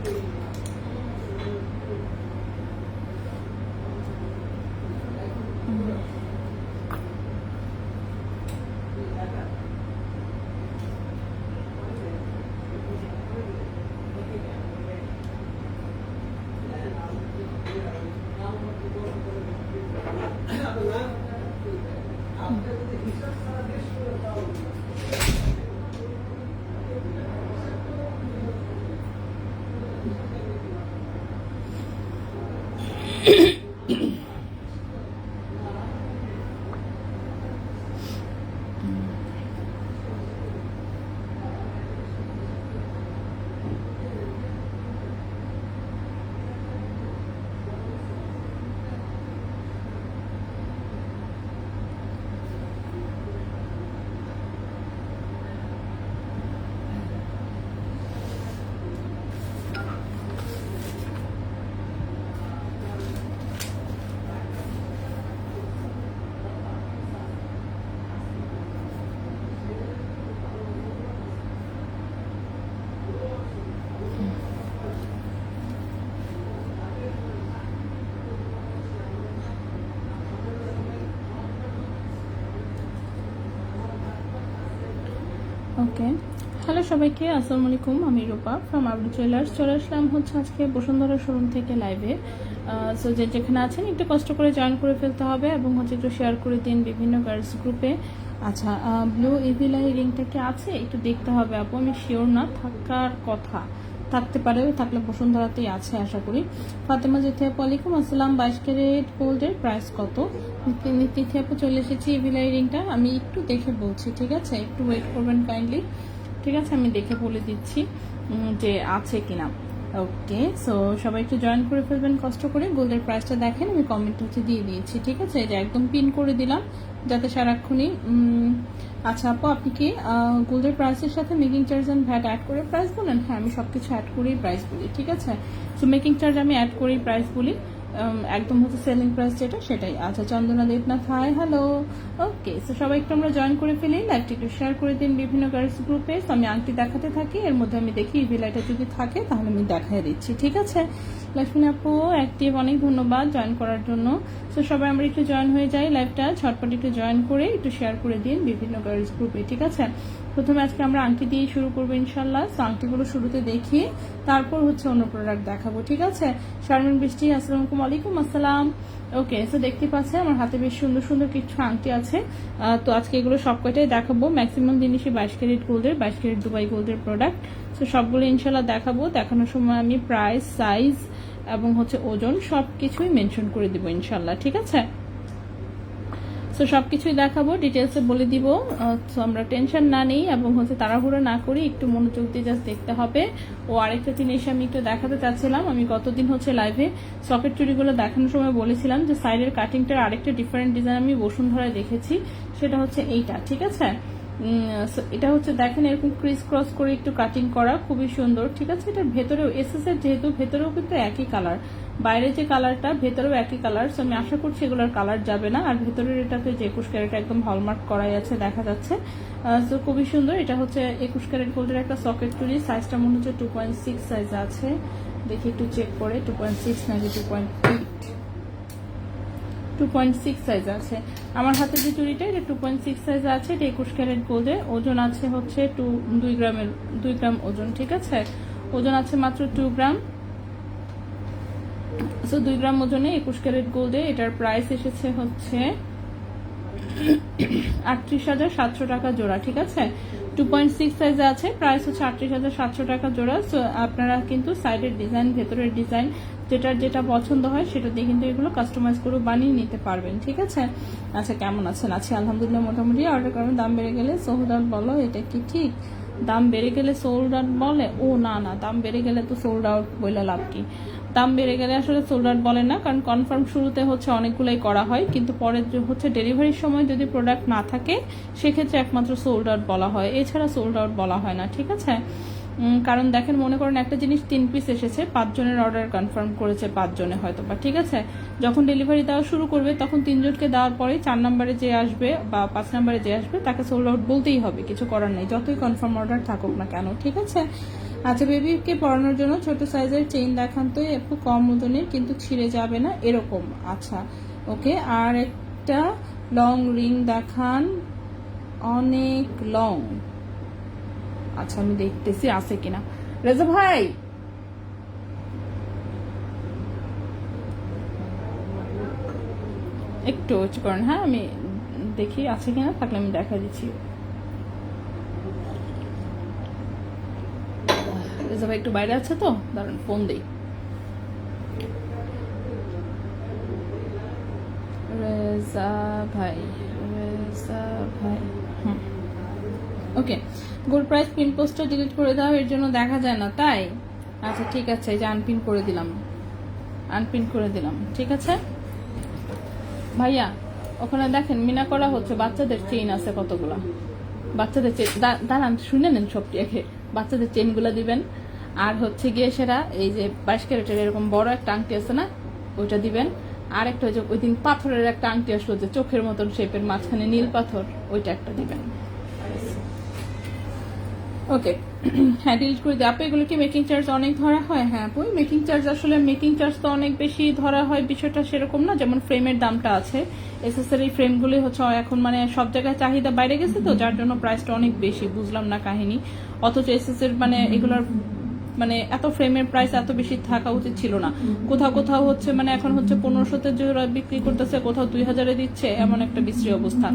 ওকে, hello সবাইকে, আসসালামু আলাইকুম। আমি রূপা ফ্রম আবু জুয়েলার্স। চলে আসলাম হচ্ছে আজকে বসুন্ধরা শোরুম থেকে লাইভে। সো যেখানে আছেন একটু কষ্ট করে জয়েন করে ফেলতে হবে এবং হচ্ছে একটু শেয়ার করে দিন বিভিন্ন গার্লস গ্রুপে। আচ্ছা, ব্লু ইভিলাই রিংটা কি আছে একটু দেখতে হবে আপু, আমি শিওর না, থাকার কথা, থাকতে পারে, থাকলে বসুন্ধরাতেই আছে আশা করি। ফাতেমা জিথি আপু ওয়ালাইকুম আসসালাম। 22 ক্যারেট গোল্ডের প্রাইস কত? তিথি আপু চলে এসেছি। ইভিলাই রিংটা আমি একটু দেখে বলছি, ঠিক আছে? একটু ওয়েট করবেন কাইন্ডলি, ঠিক আছে? আমি দেখে বলে দিচ্ছি যে আছে কিনা। ওকে, সো সবাই একটু জয়েন করে ফেলবেন কষ্ট করে। গোল্ডের প্রাইসটা দেখেন, আমি কমেন্ট হচ্ছে দিয়ে দিয়েছি, ঠিক আছে? এটা একদম পিন করে দিলাম যাতে সারাক্ষণই। আচ্ছা আপু, আপনি কি গোল্ডের প্রাইসের সাথে making charge and VAT add করে প্রাইস বলেন? হ্যাঁ, আমি সব কিছু অ্যাড করেই প্রাইস বলি, ঠিক আছে? সো মেকিং চার্জ আমি অ্যাড করেই প্রাইস বলি, একদম হচ্ছে সেলিং প্রাইস যেটা সেটাই। আচ্ছা, চন্দনা দেবনাথ হাই, হ্যালো। ওকে, সো সবাই একটু আমরা জয়েন করে ফেলি, লাইভটি একটু শেয়ার করে দিন বিভিন্ন গার্লস গ্রুপে। আমি আংটি দেখাতে থাকি, এর মধ্যে আমি দেখি ইভিলাইটা যদি থাকে তাহলে আমি দেখাই দিচ্ছি, ঠিক আছে? লক্ষ্মী আপু অ্যাক্টিভ, অনেক ধন্যবাদ জয়েন করার জন্য। সো সবাই আমরা একটু জয়েন হয়ে যাই, লাইভটা ঝটপট একটু জয়েন করে একটু শেয়ার করে দিন বিভিন্ন গার্লস গ্রুপে, ঠিক আছে? প্রথমে আজকে আমরা আংটি দিয়ে শুরু করবো ইনশাল্লাহ। সো আংটিগুলো শুরুতে দেখিয়ে তারপর হচ্ছে অন্য প্রোডাক্ট দেখাবো, ঠিক আছে? শারমিন বৃষ্টি আসসালামু আলাইকুম আসসালাম। ওকে, সো দেখতে পাচ্ছে আমার হাতে বেশ সুন্দর সুন্দর কিছু আংটি আছে। তো আজকে এগুলো সব কয়টাই দেখাবো। ম্যাক্সিমাম জিনিসই 22 ক্যারেট গোল্ডের, 22 ক্যারেট দুবাই গোল্ডের প্রোডাক্ট। সো সবগুলো ইনশাল্লাহ দেখাবো। দেখানোর সময় আমি প্রাইস, সাইজ এবং হচ্ছে ওজন সব কিছুই মেনশন করে দিব ইনশাল্লাহ, ঠিক আছে? সো সবকিছুই দেখাবো, ডিটেলসে বলে দিব। সো আমরা টেনশন না নেই এবং হচ্ছে তাড়াহুড়ো না করি, একটু মনোযোগ দিয়ে জাস্ট দেখতে হবে। ও আরেকটা জিনিস আমি একটু দেখাতে চাচ্ছিলাম, আমি গতদিন হচ্ছে লাইভে সকেট চুড়িগুলো দেখানোর সময় বলেছিলাম যে সাইডের কাটিংটার আরেকটা ডিফারেন্ট ডিজাইন আমি বসুন্ধরায় দেখেছি, সেটা হচ্ছে এইটা, ঠিক আছে? এটা হচ্ছে দেখেন এরকম ক্রিস ক্রস করে একটু কাটিং করা, খুবই সুন্দর, ঠিক আছে? এটার ভেতরেও এসএস এর যেহেতু ভেতরেও কিন্তু একই কালার, বাইরে যে কালারটা ভেতরেও একই কালার। সো আমি আশা করছি এগুলোর কালার যাবে না। আর ভেতরের এটাতে যে 21 ক্যারেট একদম হলমার্ক করাই আছে, দেখা যাচ্ছে। সো খুবই সুন্দর। এটা হচ্ছে 21 ক্যারেট গোল্ডের একটা সকেট চুড়ি, সাইজটা মনে হচ্ছে 2.6 সাইজ আছে, দেখি একটু চেক করে 2.6 নাকি 2.8, 2.6 সাইজ আছে। আমার হাতে যে চুড়িটা এটা 2.6 সাইজ আছে। এটা 21 ক্যারেট গোল্ডে, ওজন আছে হচ্ছে 2 গ্রাম ওজন, ঠিক আছে? ওজন আছে মাত্র 2 গ্রাম। সো 2 গ্রাম ওজনে 21 ক্যারেট গোল্ডে এটার প্রাইস এসেছে হচ্ছে 38,700 টাকা জোড়া, ঠিক আছে? 2.6 সাইজে আছে, প্রাইস হচ্ছে 38,700 টাকা জোড়া। সো আপনারা কিন্তু সাইডের ডিজাইন, ভেতরের ডিজাইন, যেটা পছন্দ হয় সেটা দিয়ে কিন্তু এগুলো কাস্টমাইজ করে বানিয়ে নিতে পারবেন, ঠিক আছে? আচ্ছা, কেমন আছেন? আছি আলহামদুলিল্লাহ, মোটামুটি। অর্ডার করবেন, দাম বেড়ে গেলে সোল্ড আউট বলো, এটা কি ঠিক? দাম বেড়ে গেলে সোল্ড আউট বলে? ও না না, দাম বেড়ে গেলে তো সোল্ড আউট বলে লাভ কি? দাম বেড়ে গেলে আসলে সোল্ড আউট বলে না, কারণ কনফার্ম শুরুতে হচ্ছে অনেকগুলাই করা হয়, কিন্তু পরে হচ্ছে ডেলিভারির সময় যদি প্রোডাক্ট না থাকে সেক্ষেত্রে একমাত্র সোল্ড আউট বলা হয়, এছাড়া সোল্ড আউট বলা হয় না, ঠিক আছে? কারণ দেখেন, মনে করেন একটা জিনিস 3 পিস এসেছে, 5 জনের অর্ডার কনফার্ম করেছে 5 জনে হয়তো বা, ঠিক আছে? যখন ডেলিভারি দেওয়া শুরু করবে তখন 3 জনকে দেওয়ার পরে 4 নম্বরে যে আসবে বা 5 নম্বরে যে আসবে তাকে সোল্ড আউট বলতেই হবে, কিছু করার নেই, যতই কনফার্ম অর্ডার থাকুক না কেন, ঠিক আছে? আচ্ছা, বেবিকে পরানোর জন্য ছোট সাইজের চেইন দেখান তো একটু কম ওজনের কিন্তু ছিঁড়ে যাবে না এরকম। আচ্ছা ওকে, আর একটা লং রিং দেখান, অনেক লং। আচ্ছা আমি দেখতেছি আছে কিনা। রেজা ভাই একটু ওয়েট করেন, হ্যাঁ আমি দেখি আছে কিনা, থাকলে আমি দেখা দিচ্ছি। রেজা ভাই একটু বাইরে আছে তো, দাঁড়ান ফোন দিই। রেজা ভাই, রেজা ভাই, হুম ওকে। গোল্ড প্রাইস পিন পোস্টটা ডিলিট করে দাও, এর জন্য দেখা যায় না তাই। আচ্ছা ঠিক আছে, এই যে আনপিন করে দিলাম, আনপিন করে দিলাম, ঠিক আছে ভাইয়া। ওখানে দেখেন মিনা করা হচ্ছে, বাচ্চাদের চেইন আছে কতগুলা, বাচ্চাদের চেইন দাঁড়ান শুনে নেন সবটি একে। বাচ্চাদের চেইনগুলো দিবেন, আর হচ্ছে গিয়ে সেটা এই যে 22 ক্যারেটের এরকম বড় একটা আংটি আছে না, ওইটা দিবেন। আর একটা ওই যে ওই দিন পাথরের একটা আংটি আসলো যে চোখের মতন শেপের, মাঝখানে নীল পাথর, ওইটা একটা দিবেন। ওকে হ্যাঁ ডিলিট করে দিই। আপু এগুলো কি মেকিং চার্জ অনেক ধরা হয়? হ্যাঁ আপু মেকিং চার্জ, আসলে মেকিং চার্জ তো অনেক বেশি ধরা হয়, বিষয়টা সেরকম না। যেমন ফ্রেমের দামটা আছে, এসেসরি ফ্রেমগুলি হচ্ছে এখন মানে সব জায়গায় চাহিদা বাইরে গেছে তো, যার জন্য প্রাইসটা অনেক বেশি, বুঝলাম না কাহিনী। অথচ এসএসের মানে এগুলোর মানে এত ফ্রেমের প্রাইস এত বেশি থাকা উচিত ছিল না। কোথাও কোথাও হচ্ছে মানে এখন হচ্ছে 1500-তে জোড়া বিক্রি করতেছে, কোথাও 2000-এ দিচ্ছে, এমন একটা বিশ্রী অবস্থা।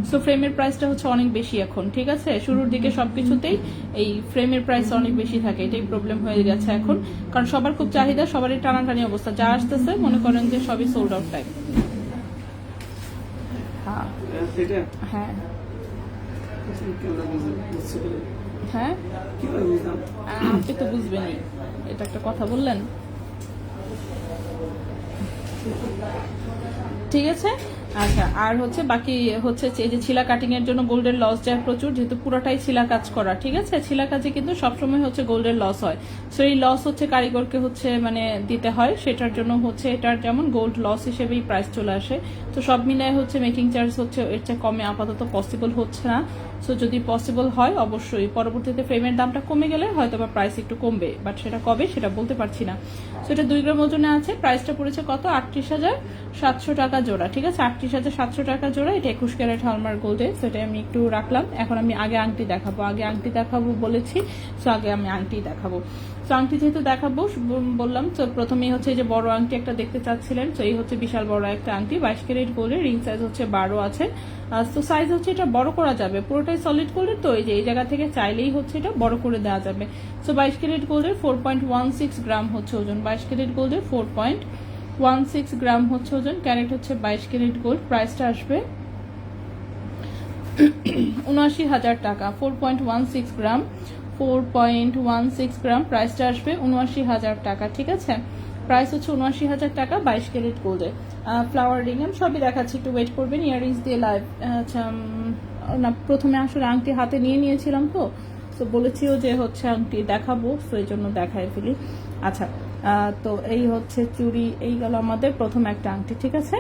সো ফ্রেমের প্রাইসটা হচ্ছে অনেক বেশি এখন, ঠিক আছে। শুরুর দিকে সবকিছুতেই এই ফ্রেমের প্রাইস অনেক বেশি থাকে, এটাই প্রবলেম হয়ে গেছে এখন, কারণ সবার খুব চাহিদা, সবারই টানাটানি অবস্থা, যা আসতেছে মনে করেন যে সবই সোল্ড আউট টাইপ। হ্যাঁ হ্যাঁ হ্যাঁ আপনি তো বুঝবেনই, এটা একটা কথা বললেন, ঠিক আছে। আচ্ছা আর হচ্ছে বাকি হচ্ছে এই যে ছিলা কাটিং এর জন্য গোল্ডের লস যায় প্রচুর, যেহেতু পুরোটাই ছিলা কাজ করা, ঠিক আছে। ছিলা কাজে কিন্তু সবসময় হচ্ছে গোল্ডের লস হয়, সো এই লস হচ্ছে কারিগরকে হচ্ছে মানে দিতে হয়, সেটার জন্য হচ্ছে এটার যেমন গোল্ড লস হিসেবেই প্রাইস চলে আসে। তো সব মিলায় হচ্ছে মেকিং চার্জ হচ্ছে এর চেয়ে কমে আপাতত পসিবল হচ্ছে না। সো যদি পসিবল হয় অবশ্যই পরবর্তীতে ফ্রেমের দামটা কমে গেলে হয়তো বা প্রাইস একটু কমবে, বাট সেটা কবে সেটা বলতে পারছি না। সো এটা 2 গ্রাম ওজনে আছে, প্রাইসটা পড়েছে কত, 38,700 টাকা জোড়া, ঠিক আছে। 38,700 টাকা জোড়া, এটা 21 ক্যারেট হলমার্ক গোল্ডে। সেটা আমি একটু রাখলাম। এখন আমি আগে আংটি দেখাবো, আগে আংটি দেখাবো বলেছি, সো আগে আমি আংটি দেখাবো। তো আংটি যেহেতু দেখাবো বললাম, তো প্রথমেই হচ্ছে যে বড় আংটি একটা দেখতে চাচ্ছিলেন, তো এই হচ্ছে বিশাল বড় একটা আংটি, 22 ক্যারেট গোল্ডের, রিং সাইজ হচ্ছে 12 আছে। তো সাইজ হচ্ছে এটা বড় করা যাবে, পুরোটাই সলিড গোল্ডের, তো এই যে এই জায়গা থেকে চাইলেই হচ্ছে এটা বড় করে দেওয়া যাবে। সো 22 ক্যারেট গোল্ডের 4.16 গ্রাম হচ্ছে ওজন, 22 ক্যারেট গোল্ডের 4.16 গ্রাম হচ্ছে ওজন, ক্যারেট হচ্ছে 22 ক্যারেট গোল্ড। প্রাইসটা আসবে 79,000 টাকা। 4.16 গ্রাম, 4.16 গ্রাম, প্রাইসটা আসবে 79,000 টাকা, ঠিক আছে। প্রাইস হচ্ছে 79,000 টাকা 22 ক্যারেট গোল্ডে। ফ্লাওয়ার রিং আমি সবই দেখাচ্ছি, একটু ওয়েট করবেন। ইয়াররিংস দিয়ে লাইভ, আচ্ছা না প্রথমে আসলে আংটি হাতে নিয়েছিলাম তো বলেছিও যে হচ্ছে আংটি দেখাবো, তো এই জন্য দেখাই ফেলি। আচ্ছা তো এই হচ্ছে চুড়ি, এই গেল আমাদের প্রথম একটা আংটি, ঠিক আছে।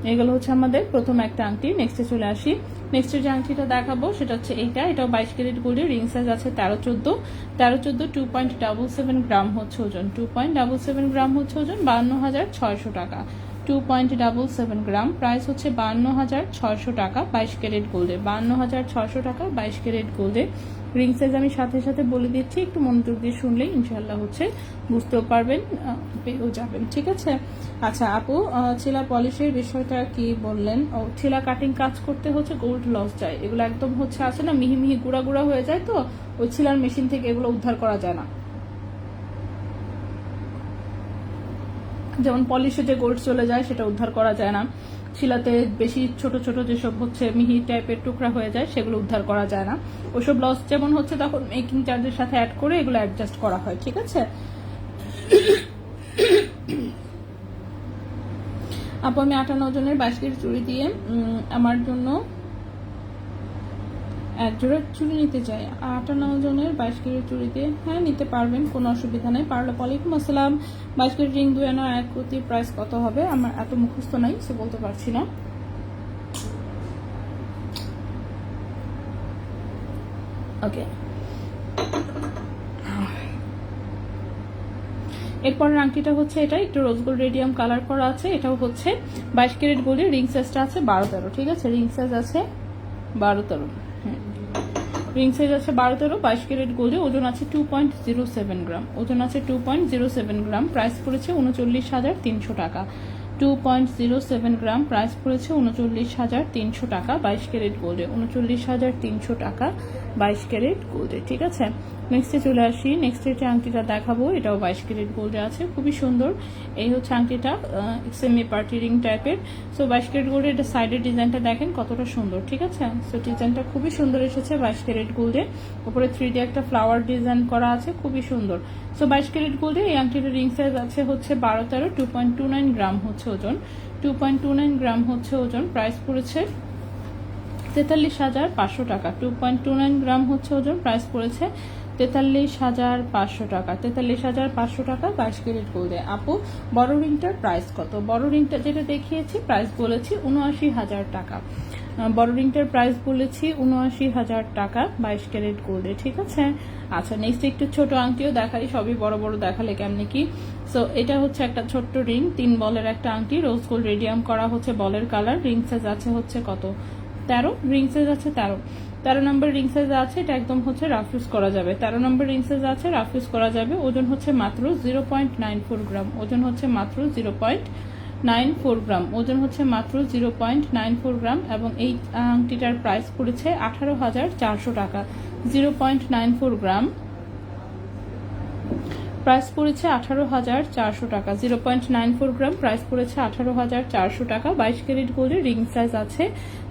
এইগুলো হচ্ছে আমাদের প্রথম একটা আংটি। নেক্সটে চলে আসি, নেক্সটের যে আংটিটা দেখাবো সেটা হচ্ছে এইটা, এটাও 22 ক্যারেট গোল্ডের, রিং সাইজ আছে 13-14, 2.77 গ্রাম হচ্ছে ওজন, 2.77 গ্রাম হচ্ছে ওজন, 52,600 টাকা। 2.77 গ্রাম, প্রাইস হচ্ছে 52,600 টাকা 22 ক্যারেট গোল্ডে, 52,600 টাকা 22 ক্যারেট গোল্ডে। রিং সাইজ আমি সাথে সাথে বলে দিচ্ছি, একটু মনোযোগ দিয়ে শুনলেই ইনশাল্লাহ হচ্ছে বুঝতেও পারবেন, পেয়েও যাবেন, ঠিক আছে। আচ্ছা আপু ছিলা পলিশের বিষয়টা কি বললেন? ও ছিলা কাটিং কাজ করতে হচ্ছে গোল্ড লস যায়, এগুলো একদম হচ্ছে আছে না মিহি মিহি গুঁড়া গুঁড়া হয়ে যায়, তো ওই ছিলার মেশিন থেকে এগুলো উদ্ধার করা যায় না। যেমন পলিশে যে গোল্ড চলে যায় সেটা উদ্ধার করা যায় না, শিলাতে বেশি ছোট ছোট যেসব হচ্ছে মিহি টাইপের টুকরা হয়ে যায় সেগুলো উদ্ধার করা যায় না। ওইসব লস যেমন হচ্ছে তখন মেকিং চার্জের সাথে অ্যাড করে এগুলো অ্যাডজাস্ট করা হয়, ঠিক আছে। আপু আমি 58 ওজনের 22 কেজি চুড়ি দিয়ে আমার জন্য এক জোড়া চুড়ি নিতে চাই, 58 ওজনের 22 কেজি চুড়ি দিয়ে। হ্যাঁ নিতে পারবেন, কোনো অসুবিধা নেই। পারলে ওয়ালাইকুম আসসালাম। 22 কেজি রিং 2 আনা এক প্রতি প্রাইস কত হবে? আমার এত মুখস্থ নাই, সে বলতে পারছি না। ওকে এরপরের আংটিটা হচ্ছে এটা একটু রোজ গোল্ড রেডিয়াম কালার করা আছে, এটাও হচ্ছে 22 ক্যারেট গোল্ডের, রিং সাইজটা আছে 12-13, ঠিক আছে, রিং সাইজ আছে 12-13, রিং সাইজ আছে 12-13, 22 ক্যারেট গোল্ডে, ওজন আছে 2.07 গ্রাম, ওজন আছে 2.07 গ্রাম, প্রাইস পড়েছে 39,300 টাকা, 2.07 গ্রাম, প্রাইস পড়েছে 39,300 টাকা, 22 ক্যারেট গোল্ডে, 39,300 টাকা 22 ক্যারেট গোল্ডে, ঠিক আছে। নেক্সটে চলে আসি, নেক্সট যে আংটিটা দেখাবো এটাও 22 ক্যারেট গোল্ডে আছে, খুবই সুন্দর। এই হচ্ছে আংটিটা, সেমি পার্টি রিং টাইপের। সো 22 ক্যারেট গোল্ডে এটা সাইডের ডিজাইনটা দেখেন কতটা সুন্দর, ঠিক আছে। সো ডিজাইনটা খুবই সুন্দর এসেছে 22 ক্যারেট গোল্ডে, উপরে 3D একটা ফ্লাওয়ার ডিজাইন করা আছে, খুবই সুন্দর। সো 22 ক্যারেট গোল্ডে এই আংটিটার রিং সাইজ আছে হচ্ছে 12-13, 2.29 গ্রাম হচ্ছে ওজন, 2.29 গ্রাম হচ্ছে ওজন, প্রাইস পড়েছে 43,500 টাকা, 2.29 গ্রাম হচ্ছে ওজন, প্রাইস পড়েছে 43,500 টাকা, 43,500 টাকা 22 ক্যারেট গোল্ডে। আপু বড় রিংটার প্রাইস কত? বড় রিংটা যেটা দেখিয়েছি প্রাইস বলেছি 79,000 টাকা, বড় রিংটার প্রাইস বলেছি 79,000 টাকা 22 ক্যারেট গোল্ডে, ঠিক আছে। আচ্ছা নেক্সট একটু ছোট আংটিও দেখাই, সবই বড় বড় দেখালে কেমনি কি। সো এটা হচ্ছে একটা ছোট্ট রিং, 3 বলের একটা আংটি, রোজ গোল্ড রেডিয়াম করা হচ্ছে বলের কালার, রিং সাইজ আছে হচ্ছে কত 13, রিং সাইজ আছে 13 নম্বর রিং সাইজ আছে, এটা একদম হচ্ছে রাফ ইউজ করা যাবে, 13 নম্বর রিং সাইজ আছে, রাফ ইউজ করা যাবে, ওজন হচ্ছে মাত্র 0.94 গ্রাম, ওজন হচ্ছে মাত্র 0.94 গ্রাম, ওজন হচ্ছে মাত্র 0.94 গ্রাম, এবং এই আংটিটার প্রাইস পড়েছে 18,400 টাকা, 0.94 গ্রাম, প্রাইস পড়েছে 18,400 টাকা, 0.94 গ্রাম, প্রাইস পড়েছে 18,400 টাকা, 22 ক্যারেট গোল্ডের, রিং সাইজ আছে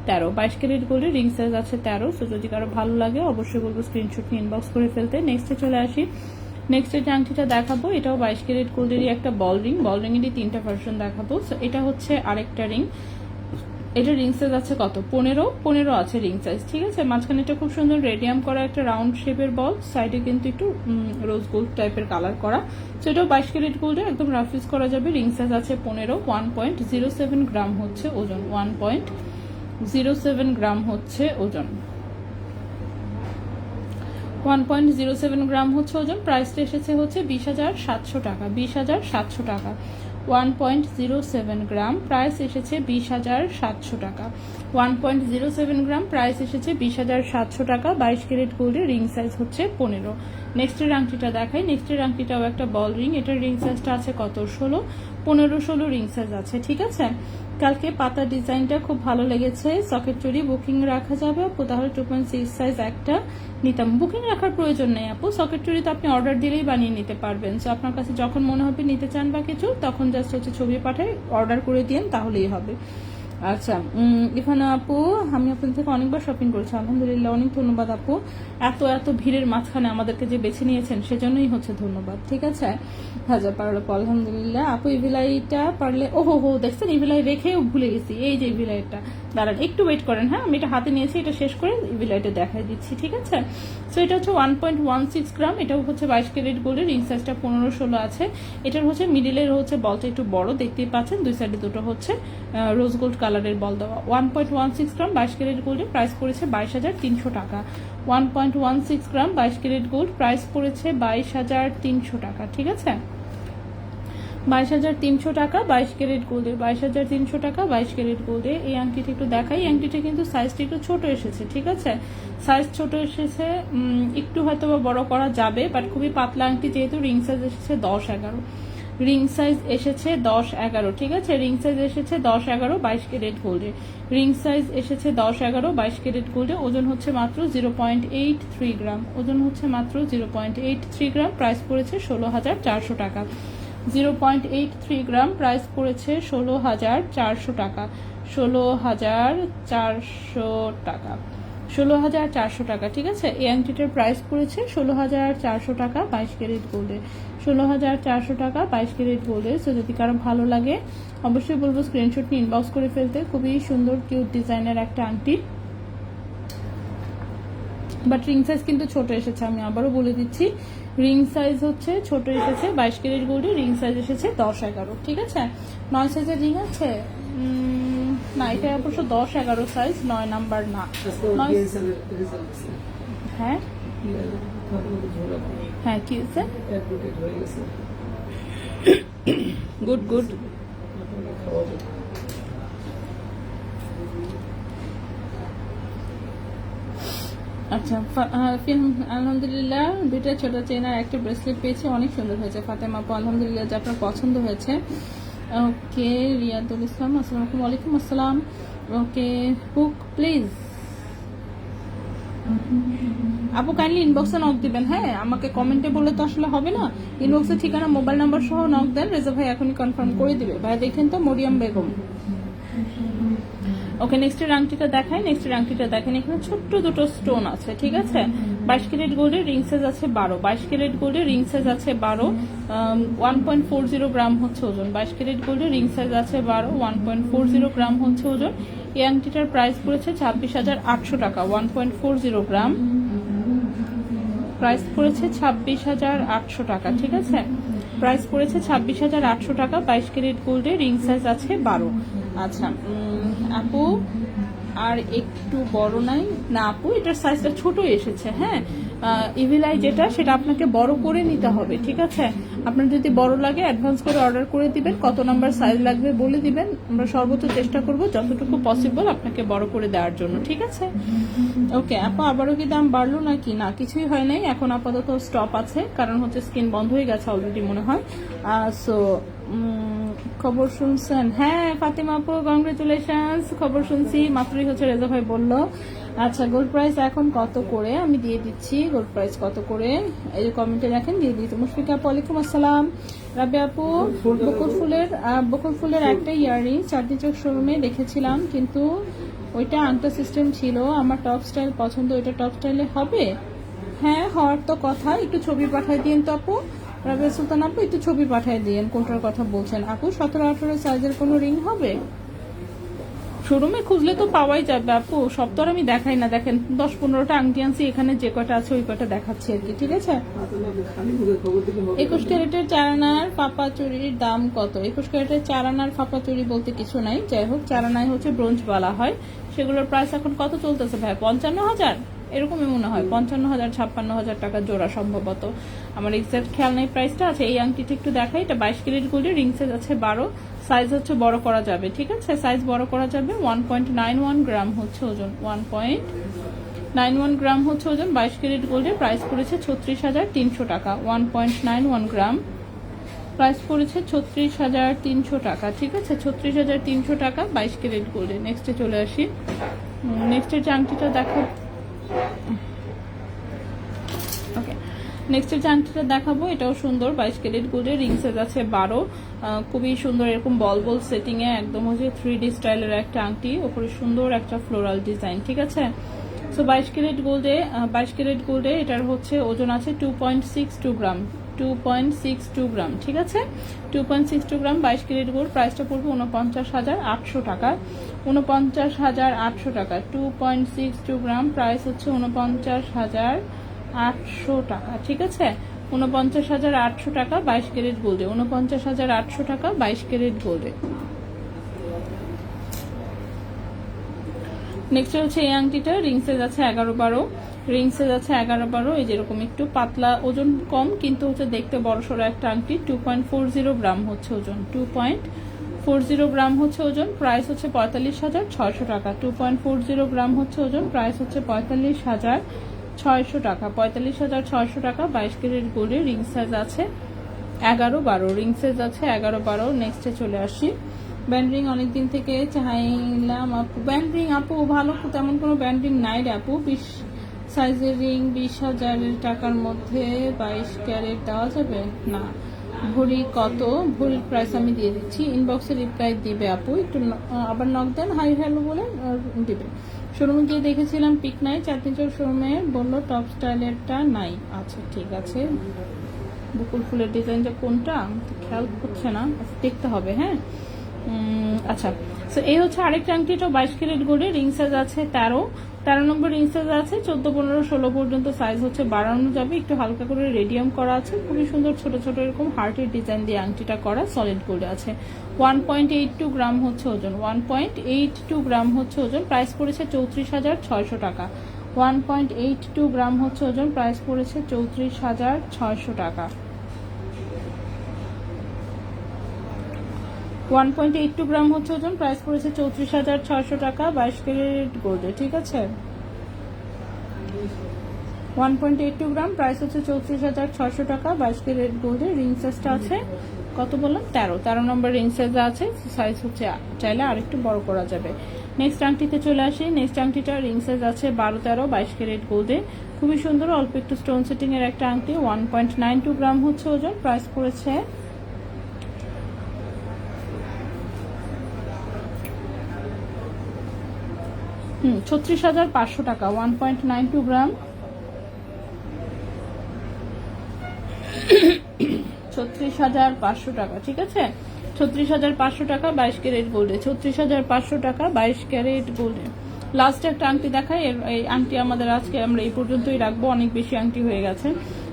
13, 22 ক্যারেট গোল্ডের, রিং সাইজ আছে 13। সো যদি কারো ভালো লাগে অবশ্যই বলবো স্ক্রিনশট নিয়ে ইনবক্স করে ফেলতে। নেক্সটে চলে আসি, নেক্সট যে আংটিটা দেখাবো এটাও 22 ক্যারেট গোল্ডেরই একটা বল রিং, বল রিংয়েরই 3টা ভার্সন দেখাবো। সো এটা হচ্ছে আরেকটা রিং, এটা রিং সাইজ আছে কত 15 আছে রিং সাইজ, ঠিক আছে। মাঝখানে এটা খুব সুন্দর রেডিয়াম করা একটা রাউন্ড শেপের বল, সাইডে কিন্তু একটু রোজ গোল্ড টাইপের কালার করা। সো এটাও 22 ক্যারেট গোল্ডে, একদম রাফ ইউজ করা যাবে, রিং সাইজ আছে 15, 1.07 গ্রাম হচ্ছে ওজন, 1.07 গ্রাম হচ্ছে ওজন, 1.07 গ্রাম হচ্ছে ওজন, প্রাইসটা এসেছে হচ্ছে 20,700 টাকা, 20,700 টাকা, 1.07 গ্রাম, প্রাইস এসেছে 20,700 টাকা, 1.07 গ্রাম, প্রাইস এসেছে 20,700 টাকা, 22 ক্যারেট গোল্ডের, রিং সাইজ হচ্ছে 15। নেক্সটের আংটিটা দেখাই, নেক্সটের আংটিটাও একটা বল রিং, এটার রিং সাইজটা আছে কত 16, 15-16 রিং সাইজ আছে, ঠিক আছে। কালকে পাতা ডিজাইনটা খুব ভালো লেগেছে, সকেট চুড়ি বুকিং রাখা যাবে আপু, তাহলে 2.6 সাইজ একটা নিতাম, বুকিং রাখার প্রয়োজন নেই আপু, সকেট চুড়ি তো আপনি অর্ডার দিলেই বানিয়ে নিতে পারবেন। সো আপনার কাছে যখন মনে হবে নিতে চান বা কিছু, তখন জাস্ট হচ্ছে ছবি পাঠায় অর্ডার করে দিন, তাহলেই হবে। আচ্ছা ইরফানা আপু, আমি আপনার থেকে অনেকবার শপিং করেছি, আলহামদুলিল্লাহ, অনেক ধন্যবাদ আপু, এত ভিড়ের মাঝখানে আমাদেরকে যে বেছে নিয়েছেন সেজন্যই হচ্ছে ধন্যবাদ, ঠিক আছে। হাজার পারলো আলহামদুলিল্লাহ আপু, ইভিলাইটা পারলে, ওহো দেখছেন ইভিলাই রেখেও ভুলে গেছি, এই যে ইভিলাইটটা, দাঁড়ান একটু ওয়েট করেন, হ্যাঁ আমি এটা হাতে নিয়েছি, এটা শেষ করে ইভিলাইটা দেখাই দিচ্ছি, ঠিক আছে। সো এটা হচ্ছে 1.16 গ্রাম, এটাও হচ্ছে 22 ক্যারেট গোল্ডের, রিং সাইজটা 15-16 আছে, এটার হচ্ছে মিডিলের হচ্ছে বলটা একটু বড় দেখতেই পাচ্ছেন, দুই সাইডে দুটো হচ্ছে রোজ গোল্ড কালারের বল দেওয়া, 1.16 গ্রাম 22 ক্যারেট গোল্ডের, প্রাইস পড়েছে 22,300 টাকা, 1.16 গ্রাম 22 ক্যারেট গোল্ড, প্রাইস পড়েছে 22,300 টাকা, ঠিক আছে, 22,300 টাকা 22 ক্যারেট গোল্ডের, 22,300 টাকা 22 ক্যারেট গোল্ডে। এই আংটিটা একটু দেখাই, এই আংটিটা কিন্তু সাইজটা একটু ছোট এসেছে, ঠিক আছে, সাইজ ছোট এসেছে, একটু হয়তো বা বড় করা যাবে, বাট খুবই পাতলা আংটি, যেহেতু রিং সাইজ এসেছে 10-11, রিং সাইজ এসেছে 10-11, ঠিক আছে, রিং সাইজ এসেছে 10-11 22 ক্যারেট গোল্ডে, রিং সাইজ এসেছে 10-11 22 ক্যারেট গোল্ডে, ওজন হচ্ছে মাত্র 0.83 গ্রাম, ওজন হচ্ছে মাত্র 0.83 গ্রাম, প্রাইস পড়েছে 16,400 টাকা, 0.83 গ্রাম, প্রাইস পড়েছে 16,400 টাকা, 16,400 টাকা, 16,400 টাকা, ঠিক আছে। এই আংটিটার প্রাইস পড়েছে 16,400 টাকা 22 ক্যারেট গোল্ডে, 16,400 টাকা 22 ক্যারেট গোল্ডে। সো যদি কারো ভালো লাগে অবশ্যই বলবো স্ক্রিনশট নিয়ে ইনবক্স করে ফেলতে, খুবই সুন্দর কিউট ডিজাইনের একটা আংটি, বাট রিং সাইজ কিন্তু ছোট এসেছে, আমি আবারও বলে দিচ্ছি, রিং সাইজ হচ্ছে ছোট এসেছে, 22 ক্যারেট গোল্ডে রিং সাইজ এসেছে 10-11, ঠিক আছে। 9 সাইজের রিং আছে না, এটা অবশ্য 10-11 সাইজ, 9 নাম্বার না, হ্যাঁ হ্যাঁ কি হয়েছে, গুড গুড। আচ্ছা আলহামদুলিল্লাহ, দুইটা ছোট চেন আর একটা ব্রেসলেট পেয়েছি, অনেক সুন্দর হয়েছে ফাতেমা আপু, আলহামদুলিল্লাহ যে আপনার পছন্দ হয়েছে। ওকে রিয়াদুল ইসলাম, আসসালামু আলাইকুম। ওয়ালাইকুম আসসালাম। ওকে হুক প্লিজ আপু কাইন্ডলি ইনবক্সে নক দিবেন, হ্যাঁ আমাকে কমেন্টে বলে তো আসলে হবে না, ইনবক্সে ঠিকানা মোবাইল নাম্বার সহ নক দেন, রেজা ভাই এখনই কনফার্ম করে দিবে। ভাই দেখেন তো মরিয়ম বেগম। ওকে নেক্সটের আংটিটা দেখাই, নেক্সটের আংটিটা দেখেন, এখানে ছোট্ট দুটো স্টোন আছে, ঠিক আছে। 22 ক্যারেট গোল্ডের রিং সাইজ আছে 12, 22 ক্যারেট গোল্ডের রিং সাইজ আছে 12, 1.40 গ্রাম হচ্ছে ওজন। 22 ক্যারেট গোল্ডের রিং সাইজ আছে 12, 1.40 গ্রাম হচ্ছে ওজন। এই আংটিটার প্রাইস পড়েছে 26,800 টাকা। 1.40 গ্রাম প্রাইস পড়েছে 26,800 টাকা, ঠিক আছে। প্রাইস পড়েছে 26,800 টাকা। 22 ক্যারেট গোল্ডের রিং সাইজ আছে 12। আচ্ছা আপু আর একটু বড় নাই না আপু, এটার সাইজটা ছোটই এসেছে, হ্যাঁ ইভিলাই যেটা সেটা আপনাকে বড় করে নিতে হবে, ঠিক আছে। আপনার যদি বড় লাগে অ্যাডভান্স করে অর্ডার করে দিবেন, কত নাম্বার সাইজ লাগবে বলে দিবেন, আমরা সর্বোচ্চ চেষ্টা করব যতটুকু পসিবল আপনাকে বড় করে দেওয়ার জন্য, ঠিক আছে। ওকে আপু আবারও কি দাম বাড়লো নাকি? না কিছুই হয় নাই, এখন আপাতত স্টপ আছে, কারণ হচ্ছে স্কিন বন্ধ হয়ে গেছে অলরেডি মনে হয়। সো খবর শুনছেন? হ্যাঁ ফাতিমা আপু কংগ্রেচুলেশনস, খবর শুনছি মাত্রই হচ্ছে রেজা ভাই বললো। আচ্ছা গোল্ড প্রাইস এখন কত করে আমি দিয়ে দিচ্ছি, গোল্ড প্রাইস কত করে এই যে কমেন্টে দেখেন দিয়ে দিচ্ছি। মুশফিকা আপু ওয়ালাইকুম আসসালাম। রাবি আপু বকুল ফুলের একটা ইয়ারিং চাঁদনি চক শোরুমে দেখেছিলাম, কিন্তু ওইটা আংটা সিস্টেম ছিল, আমার টপ স্টাইল পছন্দ, ওইটা টপ স্টাইলে হবে? হ্যাঁ হওয়ার তো কথা, একটু ছবি পাঠিয়ে দিন তো আপু। রাবিয়া সুলতান আপু একটু ছবি পাঠিয়ে দিন কোনটার কথা বলছেন আপু। 17-18 সাইজের কোনো রিং হবে? শোরুমে খুঁজলে তো পাওয়াই যাবে আপু, সব তো আর আমি দেখাই না, দেখেন 10-15টা আংটি আনছি, এখানে যে কটা আছে ওই কটা দেখাচ্ছি আর কি, ঠিক আছে। 21 ক্যারেটের 4 আনার ফাপা চুরির দাম কত? 21 ক্যারেটের 4 আনার ফাপা চুরি বলতে কিছু নাই, যাই হোক 4 আনায় হচ্ছে ব্রোঞ্জ বলা হয়, সেগুলোর প্রাইস এখন কত চলতেছে ভাই? 55,000 এরকমই মনে হয়, 55,000 56,000 টাকা জোড়া সম্ভবত, আমার এক্সাক্ট খেয়াল নেই প্রাইসটা। আছে এই আংটিটা একটু দেখাই, এটা 22 ক্যারেট গোল্ডের রিং সাইজ আছে 12, সাইজ হচ্ছে বড় করা যাবে, ঠিক আছে, সাইজ বড় করা যাবে। 1.91 গ্রাম হচ্ছে ওজন, 1.91 গ্রাম হচ্ছে ওজন। 22 ক্যারেট গোল্ডের প্রাইস পড়েছে 36,300 টাকা। 1.91 গ্রাম প্রাইস পড়েছে 36,300 টাকা, ঠিক আছে, 36,300 টাকা 22 ক্যারেট গোল্ডে। নেক্সটে চলে আসি, নেক্সটের যে আংটিটা দেখো, ওকে নেক্সটের যে আংটিটা দেখাবো এটাও সুন্দর, 22 ক্যারেট গোল্ডের রিং সাইজ আছে 12, খুবই সুন্দর, এরকম বল বল সেটিং এ একদম হচ্ছে 3D স্টাইলের একটা আংটি, ওপরে সুন্দর একটা ফ্লোরাল ডিজাইন, ঠিক আছে। সো 22 ক্যারেট গোল্ডে এটার হচ্ছে ওজন আছে 2.62 গ্রাম, 2.62 গ্রাম, ঠিক আছে, 2.62 গ্রাম 22 ক্যারেট গোল্ড। প্রাইসটা পড়বে 49,800 টাকা, 49,800 টাকা। 2.62 গ্রাম প্রাইস হচ্ছে 49,800 টাকা, ঠিক আছে, 49,800 টাকা 22 ক্যারেট গোল্ডে, 49,800 টাকা 22 ক্যারেট গোল্ডে। নেক্সট হচ্ছে এই আংটিটা, রিং সাইজ আছে 11-12, রিং সাইজ আছে 11-12, এই যেরকম একটু পাতলা, ওজন কম কিন্তু হচ্ছে দেখতে বড়সড় একটা আংটি। 2.40 গ্রাম হচ্ছে ওজন, 2.40 গ্রাম হচ্ছে ওজন। প্রাইস হচ্ছে 45,600 টাকা। 2.40 গ্রাম হচ্ছে ওজন, প্রাইস হচ্ছে 45,600 টাকা, 45,600 টাকা 22 ক্যারেট গোল্ডের রিং সাইজ আছে 11-12, রিং সাইজ আছে 11-12। নেক্সটে চলে আসি, ব্যান্ড রিং অনেকদিন থেকে চাইলাম আপু, ব্যান্ড রিং আপু ভালো তেমন কোনো ব্যান্ড রিং নাই রে আপু, 20 সাইজের রিং 20,000 টাকার মধ্যে 22 ক্যারেট দেওয়া যাবে না? ভরি কত? ভরির প্রাইস আমি দিয়ে দিচ্ছি, ইনবক্সে রিপ্লাই দিবে আপু, একটু আবার নক দেন হাই হ্যালো বলে দিবে। শোরুমে গিয়ে দেখেছিলাম পিক নাই, চাঁদনি চক শোরুমে বললো টপ স্টাইলেরটা নাই। আচ্ছা ঠিক আছে, বকুল ফুলের ডিজাইনটা কোনটা খেয়াল হচ্ছে না, দেখতে হবে, হ্যাঁ। আচ্ছা সো এই হচ্ছে আরেকটা আংটি, এটা 22 ক্যারেট গোল্ডে, রিং সাইজ আছে 13 নম্বর রিং সাইজ আছে, 14, 15, 16 পর্যন্ত সাইজ হচ্ছে বাড়ানো যাবে, একটু হালকা করে রেডিয়াম করা আছে, খুবই সুন্দর ছোট ছোট এরকম হার্টের ডিজাইন দিয়ে আংটিটা করা, সলিড গোল্ডে আছে। 1.82 গ্রাম হচ্ছে ওজন, 1.82 গ্রাম হচ্ছে ওজন। প্রাইস পড়েছে 34,600 টাকা। 1.82 গ্রাম হচ্ছে ওজন, প্রাইস পড়েছে 34,600 টাকা। 1.82 গ্রাম হচ্ছে ওজন, প্রাইস পড়েছে 34,600 টাকা 22 ক্যারেট গোল্ডে। ঠিক আছে, 1.82 গ্রাম, প্রাইস হচ্ছে 34,600 টাকা 22 ক্যারেট গোল্ডে। রিং সাইজটা আছে কত বললাম, 13 নম্বর রিং সাইজ আছে, সাইজ হচ্ছে চাইলে আরেকটু বড় করা যাবে। নেক্সট আংটিতে চলে আসি। নেক্সট আংটিটা রিং সাইজ আছে 12-13 22 ক্যারেট গোল্ডে, খুবই সুন্দর অল্প একটু স্টোন সেটিং এর একটা আংটি। 1.92 গ্রাম হচ্ছে ওজন, প্রাইস পড়েছে 36,500 টাকা। 1.92 গ্রাম, 36,500 টাকা। ঠিক আছে, 36,500 টাকা 22 ক্যারেট গোল্ডে, 36,500 টাকা 22 ক্যারেট গোল্ডে। লাস্ট একটা আংটি দেখাই, এই আংটি আমাদের আজকে আমরা এই পর্যন্তই রাখবো, অনেক বেশি আংটি হয়ে গেছে।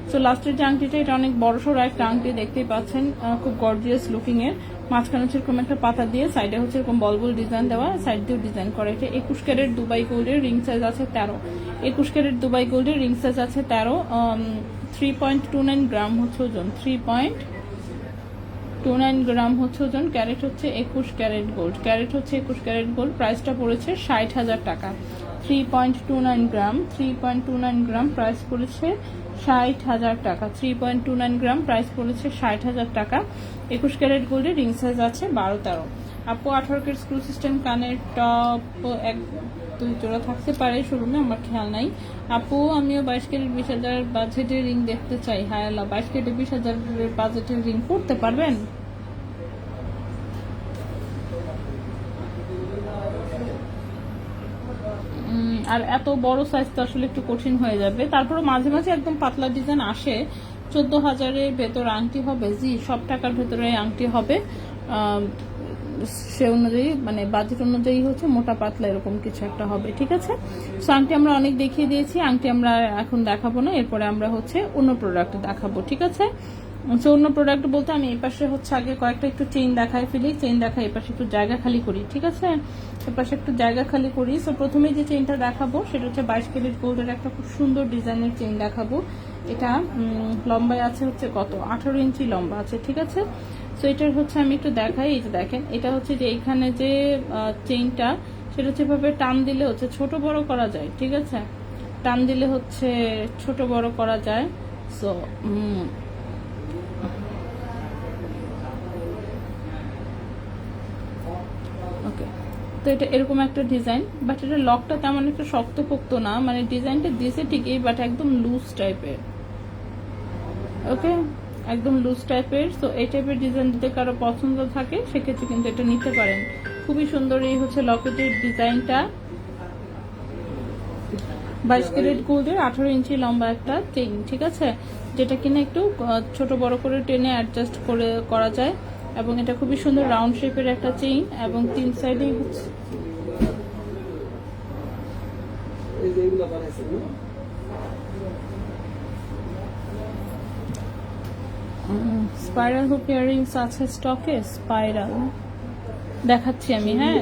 সো লাস্টের যে আংটিটা, এটা অনেক বড়সড় একটা আংটি, দেখতেই পাচ্ছেন, খুব গর্জিয়াস লুকিং এর। মাঝখানে হচ্ছে এরকম একটা পাতা দিয়ে, সাইডে হচ্ছে এরকম বল বল ডিজাইন দেওয়া, সাইড দিয়েও ডিজাইন করা। এটা 21 ক্যারেট দুবাই গোল্ডের, রিং সাইজ আছে 13। 21 ক্যারেট দুবাই গোল্ডের, রিং সাইজ আছে 13। 3.29 গ্রাম হচ্ছে ওজন, 3.29 গ্রাম হচ্ছে ওজন। ক্যারেট হচ্ছে 21 ক্যারেট গোল্ড, ক্যারেট হচ্ছে 21 ক্যারেট গোল্ড। প্রাইসটা পড়েছে 60,000 টাকা। 3.29 গ্রাম, 3.29 গ্রাম, প্রাইস পড়েছে 60,000 টাকা। 3.29 গ্রাম, প্রাইস পড়েছে 60,000 টাকা। 21 ক্যারেট গোল্ডের, রিং সাইজ আছে 12-13। আপু 18 ক্যারেট স্ক্রু সিস্টেম কানের টপ 1-2 জোড়া থাকতে পারে শোরুমে, আমার খেয়াল নাই। আপু আমিও 22 ক্যারেট 20,000 বাজেটের রিং দেখতে চাই। হায় আল্লাহ, 22 ক্যারেট 20,000 বাজেটের রিং করতে পারবেন? আর এত বড় সাইজ তো আসলে একটু কঠিন হয়ে যাবে। তারপরে মাঝে মাঝে একদম পাতলা ডিজাইন আসে, 14,000-এর ভেতর আংটি হবে, জি সব টাকার ভেতরে আংটি হবে। সে অনুযায়ী মানে বাজেট অনুযায়ী হচ্ছে মোটা পাতলা এরকম কিছু একটা হবে। ঠিক আছে, সো আংটি আমরা অনেক দেখিয়ে দিয়েছি, আংটি আমরা এখন দেখাবো না, এরপরে আমরা হচ্ছে অন্য প্রোডাক্ট দেখাবো। ঠিক আছে, সো অন্য প্রোডাক্ট বলতে আমি এই পাশে হচ্ছে আগে কয়েকটা একটু চেইন দেখাই ফেলি, চেইন দেখাই, এই পাশে একটু জায়গা খালি করি। ঠিক আছে, এর পাশে একটু জায়গা খালি করি। সো প্রথমে যে চেইনটা দেখাবো সেটা হচ্ছে 22 ক্যারেট গোল্ডের একটা খুব সুন্দর ডিজাইনের চেইন দেখাবো। এটা লম্বায় আছে হচ্ছে কত, 18 ইঞ্চি লম্বা আছে। ঠিক আছে, সো এটার হচ্ছে আমি একটু দেখাই। এই যে দেখেন, এটা হচ্ছে যে এইখানে যে চেইনটা, সেটা হচ্ছে এভাবে টান দিলে হচ্ছে ছোট বড় করা যায়। ঠিক আছে, টান দিলে হচ্ছে ছোট বড় করা যায়। সো ওকে, তো এটা এরকম একটা ডিজাইন, বাট এটা লকটা তেমন একটা শক্তপোক্ত না, মানে ডিজাইনটা দিয়েছে ঠিকই, বাট একদম লুজ টাইপের। ওকে, একদম লুজ টাইপের। সো এই টাইপের ডিজাইন যদি কারো পছন্দ থাকে সেক্ষেত্রে কিন্তু এটা নিতে পারেন। খুবই সুন্দর এই হচ্ছে লকেটের ডিজাইনটা। 22 ক্যারেট গোল্ডের 18 ইঞ্চি লম্বা একটা চেইন। ঠিক আছে, যেটা কিনা একটু ছোট বড় করে টেনে অ্যাডজাস্ট করে করা যায়, এবং এটা খুবই সুন্দর রাউন্ড শেপের একটা চেইন, এবং 3 সাইডেই হচ্ছে স্পাইরাল হুক ইয়াররিংস আছে স্টকে। স্পাইরাল দেখাচ্ছি আমি, হ্যাঁ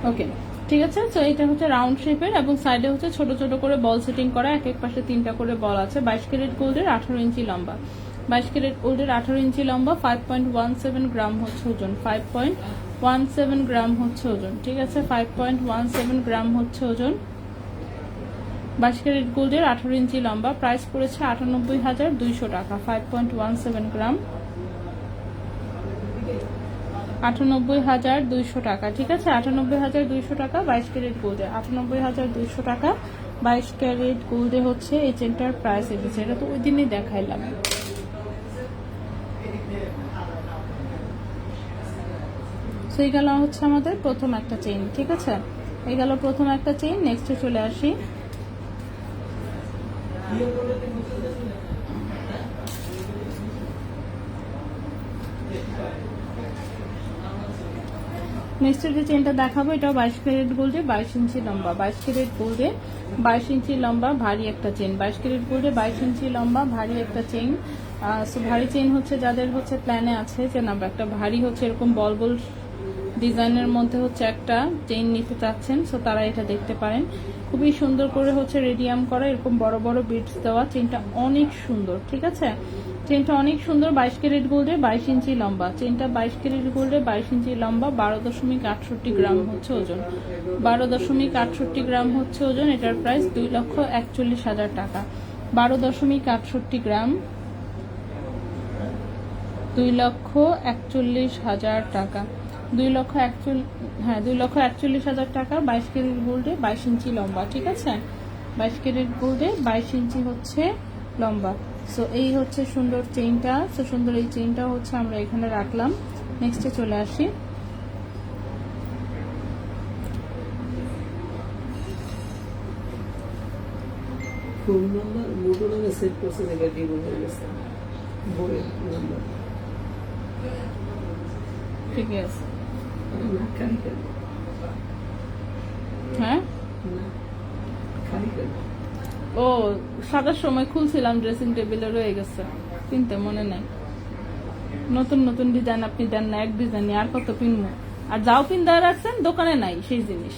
ওকে ঠিক আছে। তো এটা হচ্ছে রাউন্ড শেপের, এবং সাইডে হচ্ছে ছোট ছোট করে বল সেটিং করা, এক এক পাশে 3টা করে বল আছে। 22 ক্যারেট গোল্ডের 18 ইঞ্চি লম্বা, 22 ক্যারেট গোল্ডের 18 ইঞ্চি লম্বা। 5.17 গ্রাম হচ্ছে ওজন, 5.17 গ্রাম হচ্ছে ওজন। ঠিক আছে, 5.17 গ্রাম হচ্ছে ওজন। 22 ক্যারেট গোল্ডের 18 ইঞ্চি লম্বা, প্রাইস পড়েছে 98,200 টাকা। 5.17 গ্রাম, 98,200 টাকা। ঠিক আছে, 98,200 টাকা 22 ক্যারেট গোল্ডে, 98,200 টাকা 22 ক্যারেট গোল্ডে হচ্ছে এই চেনটার প্রাইস এসেছে। এটা তো ওই দিনই দেখাইলাম। সো এই গেল হচ্ছে আমাদের প্রথম একটা চেইন। ঠিক আছে, এই গেল প্রথম একটা চেইন। নেক্সটে চলে আসি। নেক্সটের যে চেনটা দেখাবো, এটাও 22 ক্যারেট গোল্ডে, 22 ইঞ্চি লম্বা। 22 ক্যারেট গোল্ডে 22 ইঞ্চি লম্বা ভারী একটা চেন। 22 ক্যারেট গোল্ডে 22 ইঞ্চি লম্বা ভারী একটা চেন। সো ভারী চেন হচ্ছে যাদের হচ্ছে প্ল্যানে আছে যে না একটা ভারী হচ্ছে এরকম বল বল ডিজাইনের মধ্যে হচ্ছে একটা চেইন নিতে চাচ্ছেন, সো তারা এটা দেখতে পারেন। খুবই সুন্দর করে হচ্ছে রেডিয়াম করা, এরকম বড় বড় বিটস দেওয়া, চেইনটা অনেক সুন্দর। ঠিক আছে, চেইনটা অনেক সুন্দর। 22 ক্যারেট গোল্ডে 22 ইঞ্চি লম্বা চেইনটা, 22 ক্যারেট গোল্ডে 22 ইঞ্চি লম্বা, 12.68 গ্রাম হচ্ছে ওজন, 12.68 গ্রাম হচ্ছে ওজন। এটার প্রাইস 2,41,000 টাকা। 12.68 গ্রাম, 2,41,000 টাকা। 2,41,000 টাকা। 22 ক্যারেট গোল্ডে 22 ইঞ্চি লম্বা। ঠিক আছে, 22 ক্যারেট গোল্ডে 22 ইঞ্চি হচ্ছে লম্বা। সো এই হচ্ছে সুন্দর চেইনটা। সো সুন্দর এই চেইনটা হচ্ছে আমরা এখানে রাখলাম। নেক্সটে চলে আসি। ফোন নাম্বার মোটো নামে সেট করছে, জায়গা ডিবল হয়ে গেছে বইয়ের নাম্বার। ঠিক আছে, না খালি কেন? হ্যাঁ না খালি কেন? ও সাদার সময় খুলছিলাম, ড্রেসিং টেবিলে রয়ে গেছে, কিনতে মনে নাই। নতুন নতুন ডিজাইন আপনি দেন না, এক ডিজাইনই আর কত কিনবো? আর যাও পিন দেওয়া রাখছেন দোকানে নাই সেই জিনিস,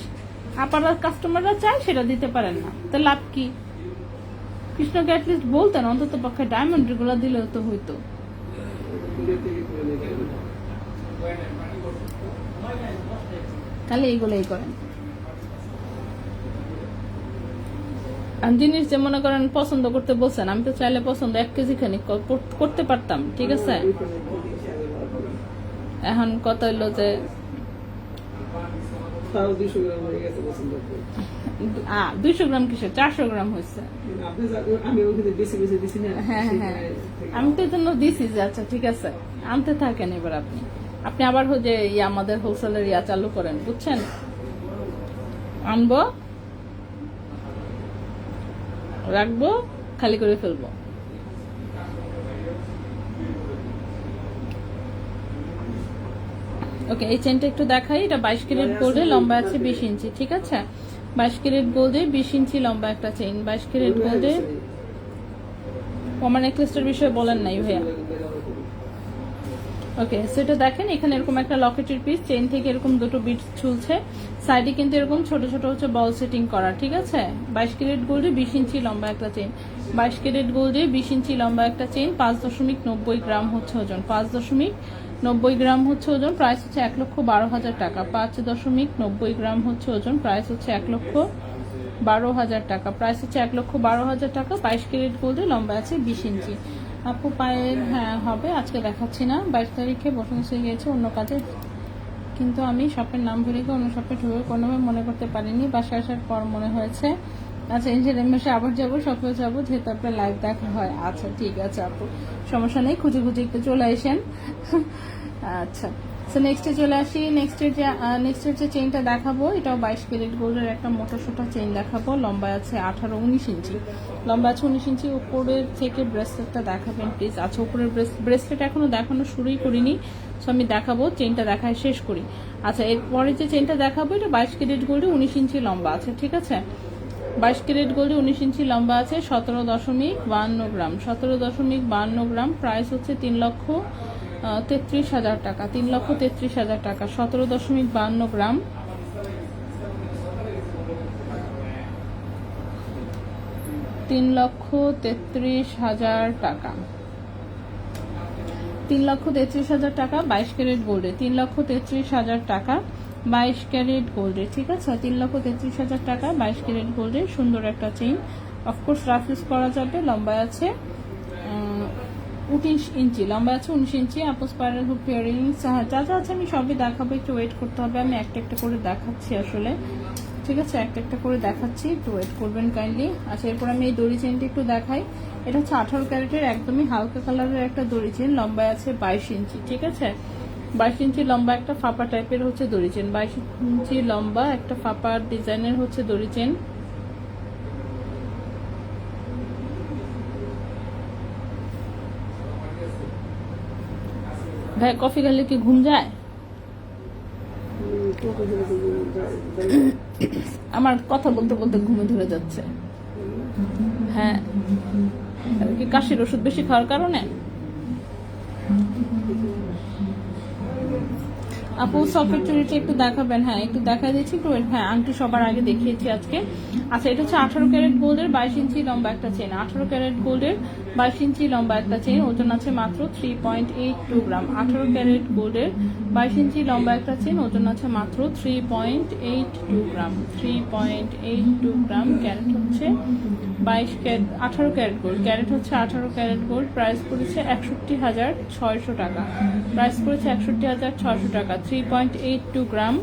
আপনারা কাস্টমাররা চায় সেটা দিতে পারেন না, তো লাভ কি? কৃষ্ণকে অ্যাটলিস্ট বলতেন অন্তত পক্ষে ডায়মন্ড গুলো দিলেও তো হইতো। তাহলে এইগুলোই করেন। আর জিনিস যে মনে করেন পছন্দ করতে বলছেন, আমি তো চাইলে পছন্দ 1 কেজি খানিক করতে পারতাম। ঠিক আছে, এখন কথা হইলো যে 200 গ্রাম কিসে 400 গ্রাম হয়েছে। হ্যাঁ হ্যাঁ, আমি তো এই জন্য দিছি যে আচ্ছা ঠিক আছে আনতে থাকেন। এবার আপনি আপনি আবার যে আমাদের হোলসেলের চালু করেন, বুঝছেন? আনবো, রাখবো, খালি করে ফেলবো। ওকে, এই চেনটা একটু দেখাই। এটা 22 ক্যারেট গোল্ডে, লম্বা আছে 20 ইঞ্চি। ঠিক আছে, 22 ক্যারেট গোল্ডে 20 ইঞ্চি লম্বা একটা চেইন। 22 ক্যারেট গোল্ডে। আমার নেকলেসটার বিষয়ে বলেন নাই ভাইয়া। ওকে, সেটা দেখেন, এখানে এরকম একটা লকেটের পিস, চেইন থেকে এরকম দুটো বিটস ঝুলছে, সাইডে কিন্তু এরকম ছোট ছোট হচ্ছে বল সেটিং করা। ঠিক আছে, 22 ক্যারেট গোল্ডে 20 ইঞ্চি লম্বা একটা চেইন। 22 ক্যারেট গোল্ডে 20 ইঞ্চি লম্বা একটা চেইন, 5.90 গ্রাম হচ্ছে ওজন। 5.90 গ্রাম হচ্ছে ওজন। প্রাইস হচ্ছে 1,12,000 টাকা। 5.90 গ্রাম হচ্ছে ওজন। প্রাইস হচ্ছে 1,12,000 টাকা। প্রাইস হচ্ছে 1,12,000 টাকা। 22 ক্যারেট গোল্ডে, লম্বা আছে 20 ইঞ্চি। আপু পায়ের, হ্যাঁ হবে, আজকে দেখাচ্ছি না, 22 তারিখে বসন্ত হয়ে গেছে অন্য কাজে, কিন্তু আমি শপের নাম ভুলে গিয়ে অন্য শপে ঢুকে কোনোভাবে মনে করতে পারিনি, বাসায় আসার পর মনে হয়েছে। আচ্ছা, ইনশাআল্লাহ মাসে আবার যাবো, শপে যাবো, যেহেতু আপনার লাইভ দেখা হয়। আচ্ছা ঠিক আছে আপু, সমস্যা নেই, খুঁজে খুঁজে একটু চলে আসেন। আচ্ছা, সো নেক্সটে চলে আসি। নেক্সটের যে চেইনটা দেখাবো, এটাও 22 ক্যারেট গোল্ডের একটা মোটা সোটা চেইন দেখাবো। লম্বা আছে 18-19 ইঞ্চি। লম্বা আছে 19 ইঞ্চি। উপরের থেকে ব্রেসলেটটা দেখাবেন প্লিজ। আচ্ছা, উপরের ব্রেসলেট এখনো দেখানো শুরুই করিনি, সো আমি দেখাবো, চেইনটা দেখায় শেষ করি। আচ্ছা, এরপরে যে চেইনটা দেখাবো, এটা 22 ক্যারেট গোল্ডে 19 ইঞ্চি লম্বা আছে। ঠিক আছে, 22 ক্যারেট গোল্ডে 19 ইঞ্চি লম্বা আছে, 17.52 গ্রাম। 17.52 গ্রাম। প্রাইস হচ্ছে 3,33,000 টাকা। 3,33,000 টাকা। 17.52 গ্রাম। 3,33,000 টাকা। 3,33,000 টাকা 22 ক্যারেট গোল্ডে। 3,33,000 টাকা 22 ক্যারেট গোল্ডে। ঠিক আছে, 3,33,000 টাকা 22 ক্যারেট গোল্ডে। সুন্দর একটা চেইন, অফকোর্স রাফ ইউজ করা যাবে। লম্বা আছে 19 ইঞ্চি। লম্বা আছে 19 ইঞ্চি। আপু স্পাইরাল হুক ইয়ারিংস, হ্যাঁ যা যা আছে আমি সবই দেখাবো, একটু ওয়েট করতে হবে, আমি একটা একটা করে দেখাচ্ছি আসলে। ঠিক আছে, একটা একটা করে দেখাচ্ছি, একটু ওয়েট করবেন কাইন্ডলি। আচ্ছা, এরপর আমি এই দড়ি চেনটা একটু দেখাই। এটা হচ্ছে 18 ক্যারেটের একদমই হালকা কালারের একটা দড়ি চেন। লম্বা আছে 22 ইঞ্চি। ঠিক আছে, 22 ইঞ্চি লম্বা একটা ফাপা টাইপের হচ্ছে দড়ি চেন। 22 ইঞ্চি লম্বা একটা ফাপা ডিজাইনের হচ্ছে দড়ি চেন। ভাই কফি খেলে কি ঘুম যায়? আমার কথা বলতে বলতে ঘুমে ধরে যাচ্ছে। হ্যাঁ, কি কাশির ওষুধ বেশি খাওয়ার কারণে? আপু সকেট চুড়িটা একটু দেখাবেন? হ্যাঁ একটু দেখা দিচ্ছি একটু wait। হ্যাঁ আংটি সবার আগে দেখিয়েছি আজকে। আচ্ছা এটা হচ্ছে 18 ক্যারেট গোল্ডের 22 ইঞ্চি লম্বা একটা চেন। 18 ক্যারেট গোল্ডের 22 ইঞ্চি লম্বা একটা চেন, ওজন আছে মাত্র 3.82 গ্রাম। 18 ক্যারেট গোল্ডের 22 ইঞ্চি লম্বা একটা চেন, ওজন আছে মাত্র 3.82 গ্রাম। 3.82 গ্রাম। ক্যারেট হচ্ছে 22 ক্যারেট, 18 ক্যারেট গোল্ড। ক্যারেট হচ্ছে 18 ক্যারেট গোল্ড। প্রাইস পড়েছে 61,600 টাকা। প্রাইস পড়েছে 61,600 টাকা। 3.82 গ্রাম।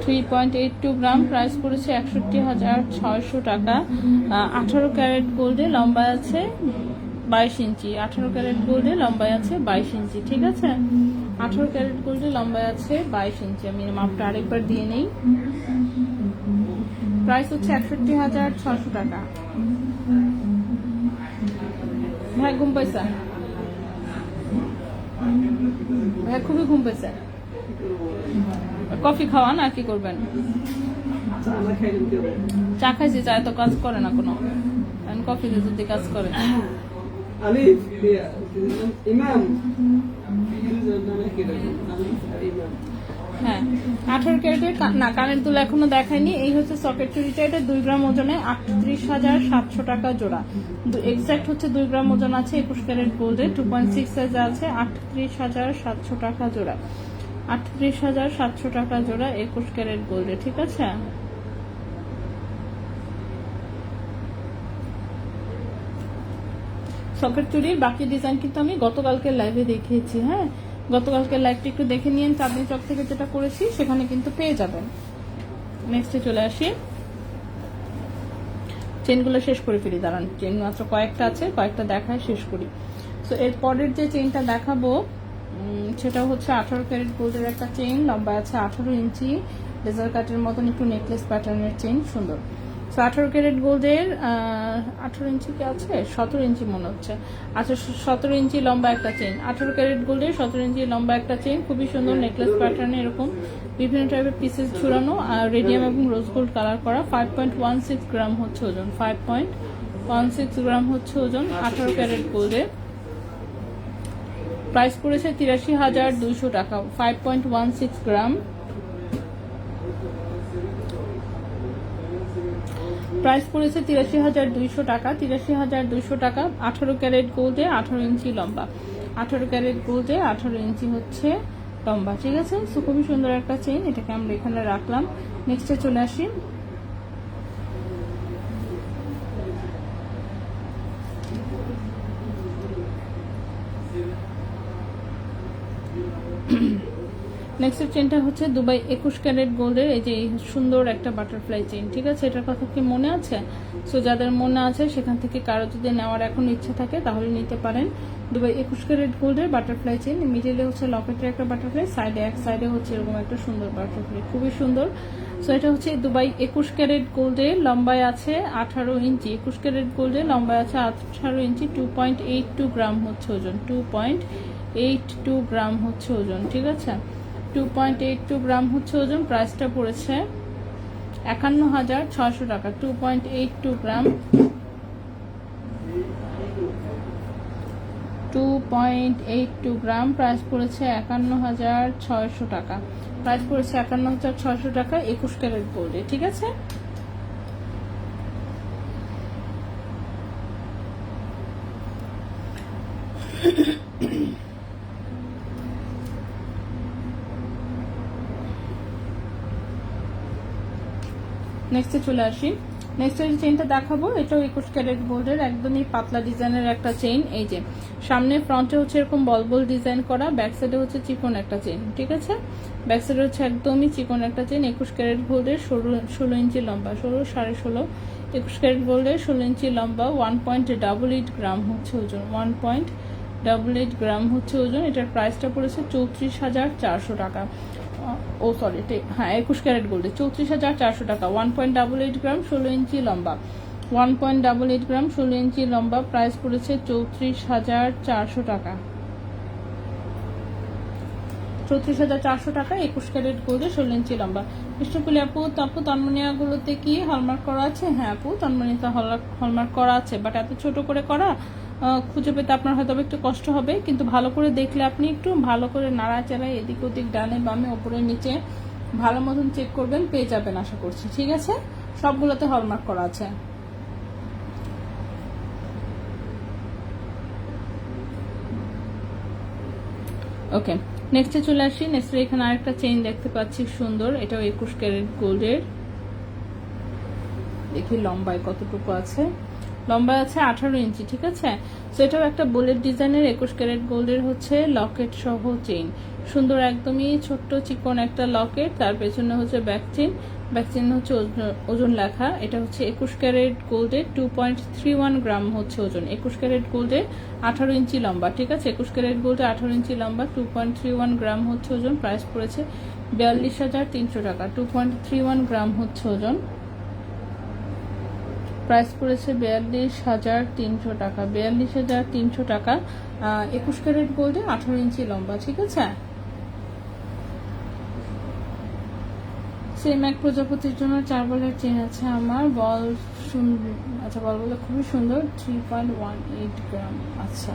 3.82 গ্রাম। প্রাইস পড়েছে 61,600 টাকা। 18 ক্যারেট গোল্ডে লম্বা আছে 22 ইঞ্চি। 18 ক্যারেট গোল্ডে লম্বায় আছে 22 ইঞ্চি। ঠিক আছে, 18 ক্যারেট গোল্ডে লম্বায় আছে 22 ইঞ্চি। আমি মাপটা আরেকবার দিয়ে নেই। প্রাইস হচ্ছে 61,600 টাকা। ভাই ঘুম পাইছে? ভাই খুবই ঘুম পাইছে। কফি খাওয়ান আর কি করবেন? চা খাইছি, চা তো কাজ করে না কোনো। কফি যদি কাজ করে। আলিফ ইমাম। হ্যাঁ 18 ক্যারেটের না, কানের দুল এখনো দেখায়নি। এই হচ্ছে সকেট চুড়িটা। এটা 2 গ্রাম ওজনে 38,700 টাকা জোড়া। এক্সাক্ট হচ্ছে 2 গ্রাম ওজন আছে। 21 ক্যারেট গোল্ডে 2.6 সাইজে আছে। 38,700 টাকা জোড়া। 38,700 টাকা জোড়া 21 ক্যারেট গোল্ডে। ঠিক আছে, সকেট চুড়ির বাকি ডিজাইন কিন্তু আমি গতকালকে লাইভে দেখিয়েছি। হ্যাঁ গতকালকে লাইভটা একটু দেখে নিন, চাঁদনি চক থেকে যেটা করেছি সেখানে কিন্তু পেয়ে যাবেন। নেক্সটে চলে আসি, চেনগুলো শেষ করে ফেলি। দাঁড়ান, চেন মাত্র কয়েকটা আছে, কয়েকটা দেখায় শেষ করি। তো এর পরের যে চেনটা দেখাবো সেটা হচ্ছে 18 ক্যারেট গোল্ডের একটা চেন, লম্বা আছে 18 ইঞ্চি, লেজার কাটের মতন একটু নেকলেস প্যাটার্নের চেন, সুন্দর। তো 18 ক্যারেট গোল্ডের 18 ইঞ্চি কি আছে, 17 ইঞ্চি মনে হচ্ছে। আচ্ছা 17 ইঞ্চি লম্বা একটা চেন। 18 ক্যারেট গোল্ডের 17 ইঞ্চি লম্বা একটা চেন, খুবই সুন্দর নেকলেস প্যাটার্নে এরকম বিভিন্ন টাইপের পিসেস ঝুলানো আর রেডিয়াম এবং রোজ গোল্ড কালার করা। 5.16 গ্রাম হচ্ছে ওজন। 5.16 গ্রাম হচ্ছে ওজন 18 ক্যারেট গোল্ডের। প্রাইস পড়েছে 83,200 টাকা। 5.16 গ্রাম। প্রাইস পড়েছে 83,200 টাকা। 83,200 টাকা। 18 ক্যারেট গোল্ডে 18 ইঞ্চি লম্বা। 18 ক্যারেট গোল্ডে 18 ইঞ্চি হচ্ছে লম্বা। ঠিক আছে, সো খুবই সুন্দর একটা চেইন, এটাকে আমরা এখানে রাখলাম। নেক্সটে চলে আসি, নেক্সট চেনটা হচ্ছে দুবাই 21 ক্যারেট গোল্ডের। এই যে সুন্দর একটা বাটারফ্লাই চেন। ঠিক আছে, এটার কথা কি মনে আছে? সো যাদের মনে আছে সেখান থেকে কারো যদি নেওয়ার এখন ইচ্ছা থাকে তাহলে নিতে পারেন। দুবাই 21 ক্যারেট গোল্ডের বাটারফ্লাই চেন। মিডিলে হচ্ছে লকেটের একটা বাটারফ্লাই, সাইডে এক সাইডে হচ্ছে এরকম একটা সুন্দর বাটারফ্লাই, খুবই সুন্দর। সো এটা হচ্ছে দুবাই 21 ক্যারেট গোল্ডের, লম্বায় আছে 18 ইঞ্চি। 21 ক্যারেট গোল্ডের লম্বায় আছে 18 ইঞ্চি। 2.82 গ্রাম হচ্ছে ওজন। 2.82 গ্রাম হচ্ছে ওজন। ঠিক আছে, 2.82 গ্রাম হচ্ছে ওজন। প্রাইসটা পড়েছে 51,600 টাকা। 2.82 গ্রাম। 2.82 গ্রাম। প্রাইস পড়েছে 51,600 টাকা। প্রাইস পড়েছে 51,600 টাকা 21 ক্যারেট গোল্ডে। ঠিক আছে, নেক্সটে চলে আসি। নেক্সট যে চেইনটা দেখাবো এটাও 21 ক্যারেট গোল্ডের, একদমই পাতলা ডিজাইনের একটা চেইন। এই যে সামনে ফ্রন্টে হচ্ছে এরকম বল বল ডিজাইন করা, ব্যাক সাইডে হচ্ছে চিকন একটা চেইন। ঠিক আছে, ব্যাক সাইডে হচ্ছে একদমই চিকন একটা চেইন। 21 ক্যারেট গোল্ডের 16 ইঞ্চি লম্বা, 16.5 21 ক্যারেট গোল্ডের 16 ইঞ্চি লম্বা। 1.88 গ্রাম হচ্ছে ওজন। 1.88 গ্রাম হচ্ছে ওজন। এটার প্রাইসটা পড়েছে 34,400 টাকা। ও সরি, হ্যাঁ 21 ক্যারেট গোল্ডে 34,400 টাকা। 1.88 গ্রাম 16 ইঞ্চি লম্বা। 1.88 গ্রাম 16 ইঞ্চি লম্বা। প্রাইস পড়েছে 34,400 টাকা। 34,400 টাকা 21 ক্যারেট গোল্ডে 16 ইঞ্চি লম্বা। কৃষ্ণকুলি আপু, তন্মনিয়া গুলোতে কি হলমার্ক করা আছে? হ্যাঁ আপু, তন্মনিতে হলমার্ক করা আছে, বাট এত ছোট করে করা খুঁজে পেতে আপনার হয়তো একটু কষ্ট হবে, কিন্তু ভালো করে দেখলে আপনি একটু ভালো করে নাড়াচাড়ায় এদিক ওদিক ডানে বামে ওপরে নিচে ভালো মতন চেক করবেন, পেয়ে যাবেন আশা করছি। ঠিক আছে, সবগুলোতে হলমার্ক করা আছে। ওকে, নেক্সটে চলে আসি। নেক্সটে এখানে আরেকটা চেইন দেখতে পাচ্ছি সুন্দর, এটাও 21 ক্যারেট গোল্ডের। দেখি লম্বায় কতটুকু আছে, লম্বা আছে 18 ইঞ্চি। ঠিক আছে, তো এটাও একটা বুলেট ডিজাইনের 21 ক্যারেট গোল্ডের হচ্ছে লকেট সহ চেইন, সুন্দর একদমই ছোট্ট চিকন একটা লকেট, তার পেছনে হচ্ছে ব্যাক চেইন, ব্যাক চেইন হচ্ছে ওজন লেখা। এটা হচ্ছে 21 ক্যারেট গোল্ডের 2.31 গ্রাম হচ্ছে ওজন, 21 ক্যারেট গোল্ডে 18 ইঞ্চি লম্বা। ঠিক আছে, 21 ক্যারেট গোল্ডে 18 ইঞ্চি লম্বা, 2.31 গ্রাম হচ্ছে ওজন। প্রাইস পড়েছে 42,300 টাকা। 2.31 গ্রাম হচ্ছে ওজন, প্রাইস পড়েছে 42,300 টাকা। 42,300 টাকা, 21 ক্যারেট গোল্ডে 18 ইঞ্চি লম্বা। ঠিক আছে, সেম এক প্রজাপতির জন্য 4 বলের চেন আছে আমার। বল আচ্ছা, বলগুলো খুবই সুন্দর, 3.18 গ্রাম। আচ্ছা,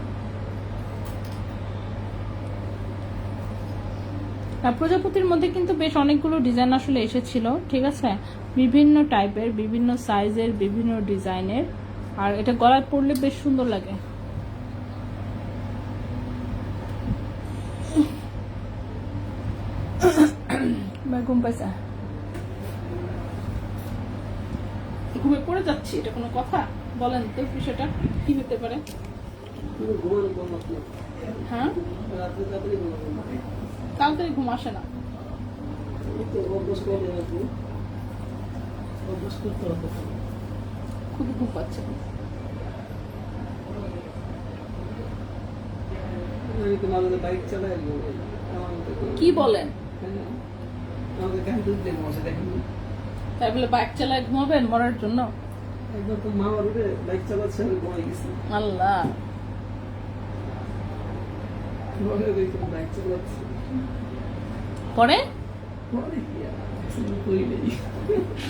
প্রজাপতির মধ্যে কিন্তু বেশ অনেকগুলো ডিজাইন আসলে এসেছিল। ঠিক আছে, বিভিন্ন টাইপের, বিভিন্ন সাইজের, বিভিন্ন ডিজাইনের, আর এটা গলায় পরলে বেশ সুন্দর লাগে। ঘুম পাইছে, ঘুমে পড়ে যাচ্ছি, এটা কোনো কথা? বলেন তো বিষয়টা কি হতে পারে? হ্যাঁ, তাড়াতাড়ি ঘুম আসে না। খুবই ঘুম পাচ্ছে। কি বলেন? তাই বলে বাইক চালায় ঘুমাবেন মরার জন্য? আল্লাহ, পরে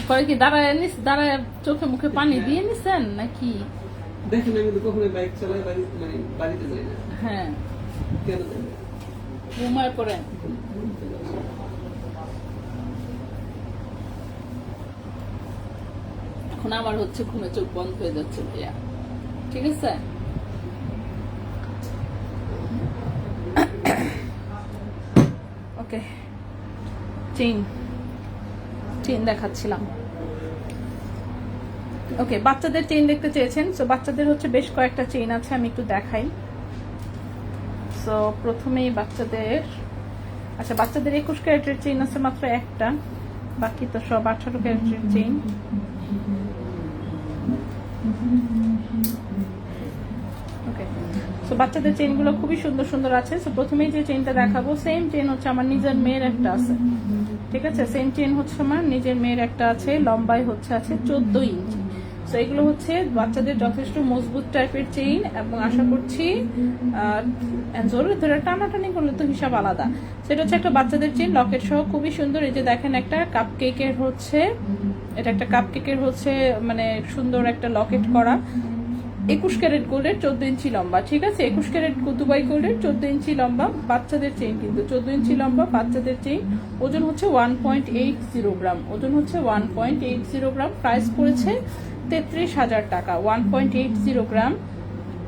পরে কি দাঁড়ায় চোখে মুখে পানি দিয়ে নিছেন নাকি? দেখেন, আমি তো কখনো বাইক চালাই, বাড়িতে যাই না। হ্যাঁ, কেন ঘুমায় পড়েন। এখন আমার হচ্ছে ঘুমে চোখ বন্ধ হয়ে যাচ্ছে ভাইয়া। ঠিক আছে, ওকে, চেইন দেখাচ্ছিলাম। ওকে, বাচ্চাদের চেইন দেখতে চেয়েছেন, তো বাচ্চাদের হচ্ছে বেশ কয়েকটা চেইন আছে, আমি একটু দেখাই। সো প্রথমেই বাচ্চাদের, আচ্ছা, বাচ্চাদের 21 ক্যারেটের চেইন আছে মাত্র একটা, বাকি তো সব 18 ক্যারেটের চেইন। ওকে, তো বাচ্চাদের চেইনগুলো খুবই সুন্দর সুন্দর আছে। তো প্রথমেই যে চেইনটা দেখাবো, সেম চেইন হচ্ছে আমার নিজের মেয়ের একটা আছে। ঠিক আছে, সেম চেইন হচ্ছে আমার নিজের মেয়ের একটা আছে, লম্বাই হচ্ছে আছে 14 ইঞ্চি। তো এগুলো হচ্ছে বাচ্চাদের যথেষ্ট মজবুত টাইপের চেইন, এবং আশা করছি জোরে ধরে টানাটানি করলে তো হিসাব আলাদা। সেটা হচ্ছে একটা বাচ্চাদের চেইন, লকেট সহ, খুবই সুন্দর। এই যে দেখেন, একটা কাপ কেকের হচ্ছে, এটা একটা কাপ কেকের হচ্ছে মানে সুন্দর একটা লকেট করা, 21 ক্যারেট গোল্ডের 14 ইঞ্চি লম্বা। ঠিক আছে, 21 ক্যারেট দুবাই গোল্ডের 14 ইঞ্চি লম্বা বাচ্চাদের চেইন, কিন্তু 14 ইঞ্চি লম্বা বাচ্চাদের চেইন। ওজন হচ্ছে 1.80 গ্রাম, ওজন হচ্ছে 1.80 গ্রাম। প্রাইস পড়েছে 33,000 টাকা। 1.80 গ্রাম,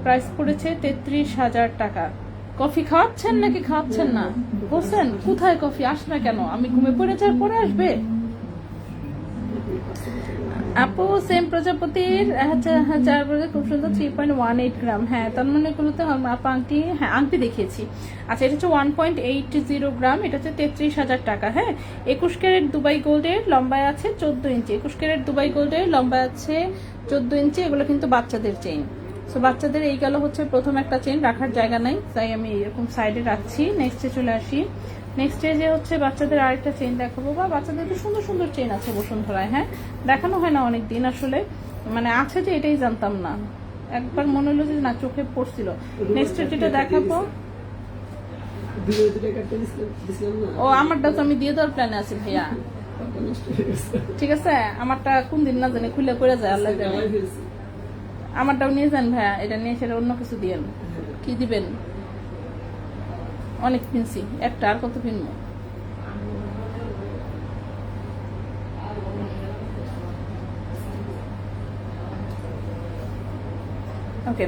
প্রাইস পড়েছে 33,000 টাকা। কফি খাওয়াচ্ছেন নাকি খাওয়াচ্ছেন না? বলছেন কোথায় কফি? আস না কেন? আমি ঘুমে পড়ে যাওয়ার পরে আসবে? আপু সেম প্রজাপতির খুব সুন্দর 3.18 গ্রাম। হ্যাঁ, তার মানে এগুলোতে আপু আংটি, হ্যাঁ আংটি দেখিয়েছি। আচ্ছা, এটা হচ্ছে 1.80 গ্রাম, এটা হচ্ছে 33,000 টাকা। হ্যাঁ, 21 ক্যারেট দুবাই গোল্ডের লম্বায় আছে 14 ইঞ্চি। 21 ক্যারেট দুবাই গোল্ডের লম্বায় আছে 14 ইঞ্চি। এগুলো কিন্তু বাচ্চাদের চেইন। সো বাচ্চাদের এই গেল হচ্ছে প্রথম একটা চেইন, রাখার জায়গা নাই তাই আমি এরকম সাইডে রাখছি। নেক্সটে চলে আসি। নেক্সটে যে হচ্ছে বাচ্চাদের আরেকটা চেইন দেখাবো, বা বাচ্চাদের তো সুন্দর সুন্দর চেইন আছে বসুন্ধরায়। হ্যাঁ, দেখানো হয় না অনেক দিন আসলে, মানে আছে যে এটাই জানতাম না, একবার মনে হলো যে না চোখে পড়ছিল। নেক্সটে যেটা দেখাবো, ও আমারটা তো আমি দিয়ে দেওয়ার প্ল্যানে আছি ভাইয়া। ঠিক আছে, আমারটা কোন দিন না জানি খুলে করে যায় আল্লাহ জানে। আমারটাও নিয়ে যান ভাইয়া, এটা নিয়ে সেটা অন্য কিছু দিয়েন। কি দিবেন? অনেক কিনছি, একটা আর কত কিনবো? ওকে,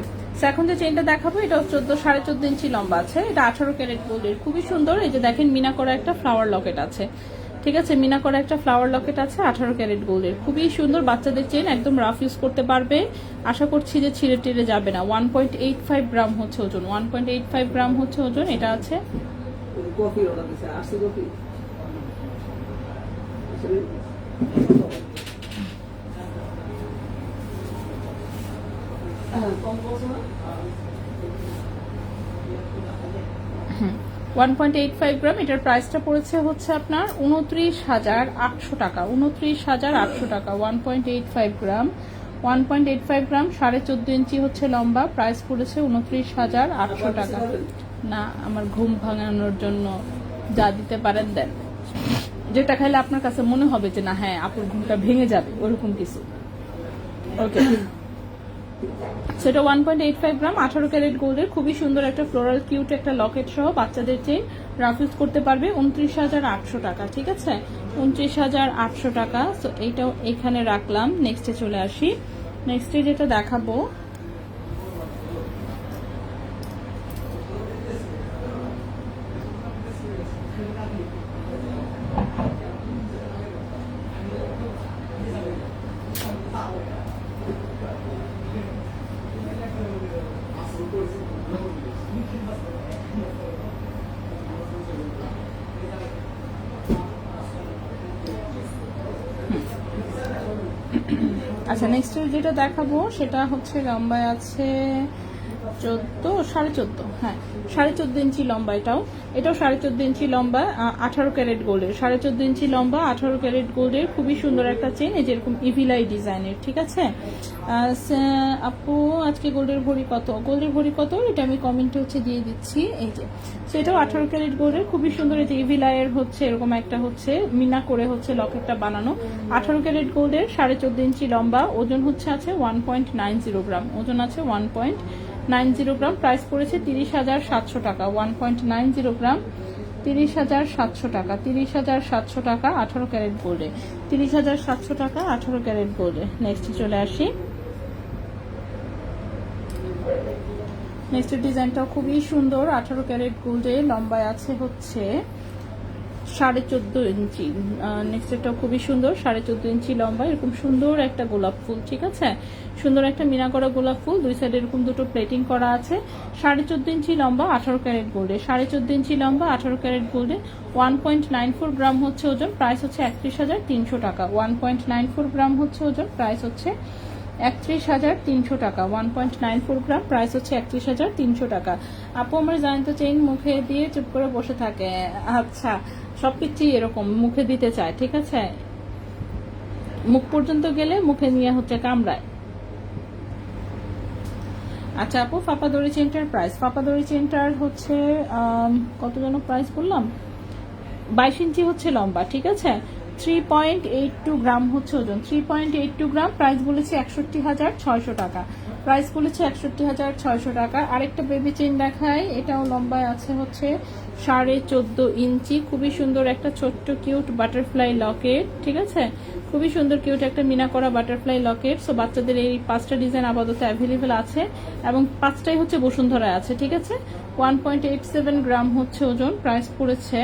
এখন যে চেইনটা দেখাবো এটা 14.5 ইঞ্চি লম্বা আছে, এটা 18 ক্যারেট গোল্ডের, খুবই সুন্দর। এই যে দেখেন মিনা করা একটা ফ্লাওয়ার লকেট আছে, ঠিক আছে, মিনা করা একটা ফ্লাওয়ার লকেট আছে 18 ক্যারেট গোল্ডের, খুবই সুন্দর। বাচ্চাদের চেইন, একদম রাফ ইউজ করতে পারবে, আশা করছি যে ছিঁড়ে টিড়ে যাবে না। 1.85 গ্রাম হচ্ছে ওজন, 1.85 গ্রাম হচ্ছে ওজন। এটা আছে কফি অর্ডার দিছে, আসছে কফি। কম বলছো না? 1.85 গ্রাম। এটার প্রাইসটা পড়েছে হচ্ছে আপনার 29,800 টাকা, 29,800 টাকা। 1.85 গ্রাম, 1.85 গ্রাম, 14.5 ইঞ্চি হচ্ছে লম্বা, প্রাইস পড়েছে 29,800 টাকা। না, আমার ঘুম ভাঙানোর জন্য যা দিতে পারেন দেন, যেটা খাইলে আপনার কাছে মনে হবে যে না হ্যাঁ আপুর ঘুমটা ভেঙে যাবে, ওরকম কিছু। ওকে, সেটা 1.85 গ্রাম, 18 ক্যারেট গোল্ডের, খুবই সুন্দর একটা ফ্লোরাল কিউট একটা লকেট সহ বাচ্চাদের চেইন, রাফ ইউজ করতে পারবে। 29,800 টাকা, ঠিক আছে, 29,800 টাকা। সো এইটাও এখানে রাখলাম। নেক্সটে চলে আসি। নেক্সটে যেটা দেখাবো আচ্ছা, নেক্সট যেটা দেখাবো সেটা হচ্ছে লম্বায় আছে 14.5, হ্যাঁ 14.5 ইঞ্চি লম্বা। এটাও 14.5 ইঞ্চি লম্বা, 18 ক্যারেট গোল্ডের, 14.5 ইঞ্চি লম্বা, 18 ক্যারেট গোল্ডের, খুবই সুন্দর একটা চেন, এই যেরকম ইভিলাই ডিজাইনের, ঠিক আছে। আপু আজকে গোল্ডের ভরি কত? গোল্ডের ভরি কত এটা আমি কমেন্টে হচ্ছে দিয়ে দিচ্ছি। এই যে সেটাও 18 ক্যারেট গোল্ডের, খুবই সুন্দর। এই যে ইভিলাইয়ের হচ্ছে এরকম একটা হচ্ছে মিনা করে হচ্ছে লকেটটা বানানো, 18 ক্যারেট গোল্ডের, 14.5 ইঞ্চি লম্বা, ওজন হচ্ছে আছে 1.90 গ্রাম, ওজন আছে 1.90 গ্রাম, প্রাইস পড়েছে 30,700 টাকা। 1.90 গ্রাম, 30,700 টাকা, 30,700 টাকা 18 ক্যারেট গোল্ডে, 30,700 টাকা 18 ক্যারেট গোল্ডে। নেক্সট চলে আসি। নেক্সট ডিজাইনটাও খুবই সুন্দর, 18 ক্যারেট গোল্ডে, লম্বায় আছে হচ্ছে 14.5 ইঞ্চি। নেক্সটটাও খুবই সুন্দর, 14.5 ইঞ্চি লম্বা, এরকম সুন্দর একটা গোলাপ ফুল, ঠিক আছে, সুন্দর একটা মিনা করা গোলাপ ফুল, দুই সাইডে এরকম দুটো প্লেটিং করা আছে। 14.5 ইঞ্চি লম্বা, 18 ক্যারেট গোল্ডে, 14.5 ইঞ্চি লম্বা, 18 ক্যারেট গোল্ডে, 1.94 গ্রাম হচ্ছে ওজন, প্রাইস হচ্ছে 31,300 টাকা। 1.94 গ্রাম হচ্ছে ওজন, প্রাইস হচ্ছে 31,300 টাকা। 1.94 গ্রাম, প্রাইস হচ্ছে 31,300 টাকা। আপু আমার জানেন তো চেইন মুখে দিয়ে চুপ করে বসে থাকে। আচ্ছা, সবকিছু এরকম মুখে দিতে চায়, ঠিক আছে, মুখ পর্যন্ত গেলে মুখে নিয়ে হচ্ছে কামড়ায়। আচ্ছা আপু, ফাপাদড়ি চেনটার প্রাইস, ফাপাদড়ি চেনটার হচ্ছে কত যেন প্রাইস বললাম, 22 ইঞ্চি হচ্ছে লম্বা, ঠিক আছে, 3.82 গ্রাম হচ্ছে ওজন, 3.82 গ্রাম, প্রাইস বলেছে 61,600 টাকা, প্রাইস বলেছে 61,600 টাকা। আরেকটা বেবি চেইন দেখায়, এটাও লম্বায় আছে হচ্ছে 14.5 ইঞ্চি, খুবই সুন্দর একটা ছোট্ট কিউট বাটারফ্লাই লকেট, ঠিক আছে, খুবই সুন্দর কিউট একটা মিনা করা বাটারফ্লাই লকেট। সো বাচ্চাদের এই 5টা ডিজাইন আপাতত অ্যাভেলেবেল আছে এবং 5টাই হচ্ছে বসুন্ধরায় আছে, ঠিক আছে। 1.87 গ্রাম হচ্ছে ওজন, প্রাইস পড়েছে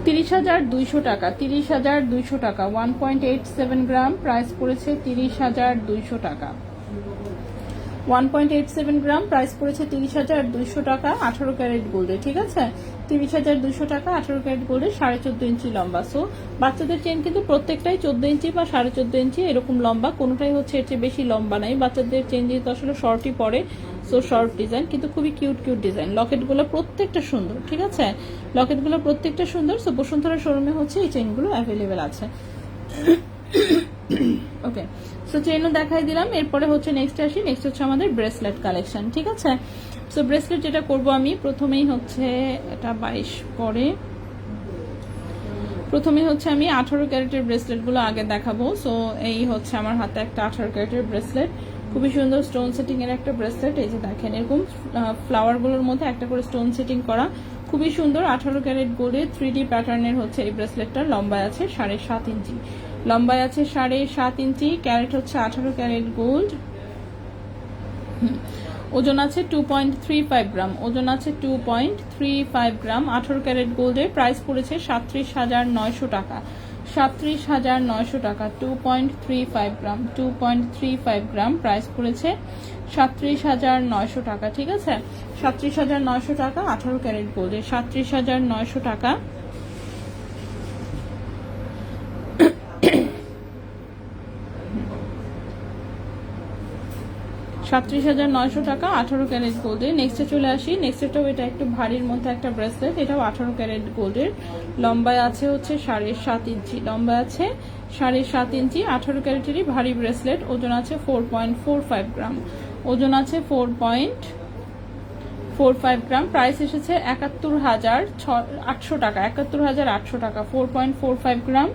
30,200 টাকা, 30,200 টাকা। 1.87 গ্রাম, প্রাইস পড়েছে 30,200 টাকা। 1.87 গ্রাম, প্রাইস পড়েছে 30,200 টাকা, 18 ক্যারেট গোল্ডে, ঠিক আছে, 30,200 টাকা, 18 ক্যারেট গোল্ডে, 14.5 ইঞ্চি লম্বা। সো বাচ্চাদের চেন কিন্তু প্রত্যেকটাই 14 ইঞ্চি বা 14.5 ইঞ্চি এরকম লম্বা, কোনোটাই হচ্ছে এর চেয়ে বেশি লম্বা নাই। বাচ্চাদের চেন যেহেতু আসলে শর্টই পরে, সো শর্ট ডিজাইন, কিন্তু খুবই কিউট কিউট ডিজাইন। লকেটগুলো প্রত্যেকটা সুন্দর, ঠিক আছে, লকেটগুলো প্রত্যেকটা সুন্দর। সো বসুন্ধরা শোরুমে হচ্ছে এই চেনগুলো অ্যাভেলেবেল আছে। ওকে, সো চেনও দেখাই দিলাম। এরপরে হচ্ছে নেক্সট আসি, নেক্সট হচ্ছে আমাদের ব্রেসলেট কালেকশন, ঠিক আছে। সো ব্রেসলেট যেটা করব আমি প্রথমেই হচ্ছে এটা 22 পরে প্রথমে হচ্ছে আমি 18 ক্যারেটের ব্রেসলেটগুলো আগে দেখাবো। সো এই হচ্ছে আমার হাতে একটা 18 ক্যারেটের ব্রেসলেট, খুবই সুন্দর স্টোন সেটিং এর একটা ব্রেসলেট। এই যে দেখেন এরকম ফ্লাওয়ারগুলোর মধ্যে একটা করে স্টোন সেটিং করা, খুবই সুন্দর 18 ক্যারেট গোল্ডের 3D প্যাটার্নের হচ্ছে এই ব্রেসলেটটা। লম্বায় আছে 7.5 ইঞ্চি, লম্বায় আছে 7.5 ইঞ্চি, ক্যারেট হচ্ছে 18 ক্যারেট গোল্ড, ওজন আছে 2.35 গ্রাম, ওজন আছে 2.35 গ্রাম। 18 ক্যারেট গোল্ডের প্রাইস পড়েছে 37,900 টাকা, 37,900 টাকা। 2.35 গ্রাম, 2.35 গ্রাম প্রাইস পড়েছে 37,900 টাকা। ঠিক আছে, 37,900 টাকা 18 ক্যারেট গোল্ডের, 37,900 টাকা। 37,900 টাকা 18 ক্যারেট গোল্ডের। নেক্সটে চলে আসি, নেক্সটটাও এটা একটু ভারীর মধ্যে একটা ব্রেসলেট, এটাও 18 ক্যারেট গোল্ডের, লম্বায় আছে হচ্ছে 7.5 ইঞ্চি, লম্বায় আছে 7.5 ইঞ্চি, 18 ক্যারেটেরই ভারী ব্রেসলেট, ওজন আছে 4.45 গ্রাম, ওজন আছে 4.45 গ্রাম। প্রাইস এসেছে 71,800 টাকা, 71,800 টাকা। 4.45 গ্রাম,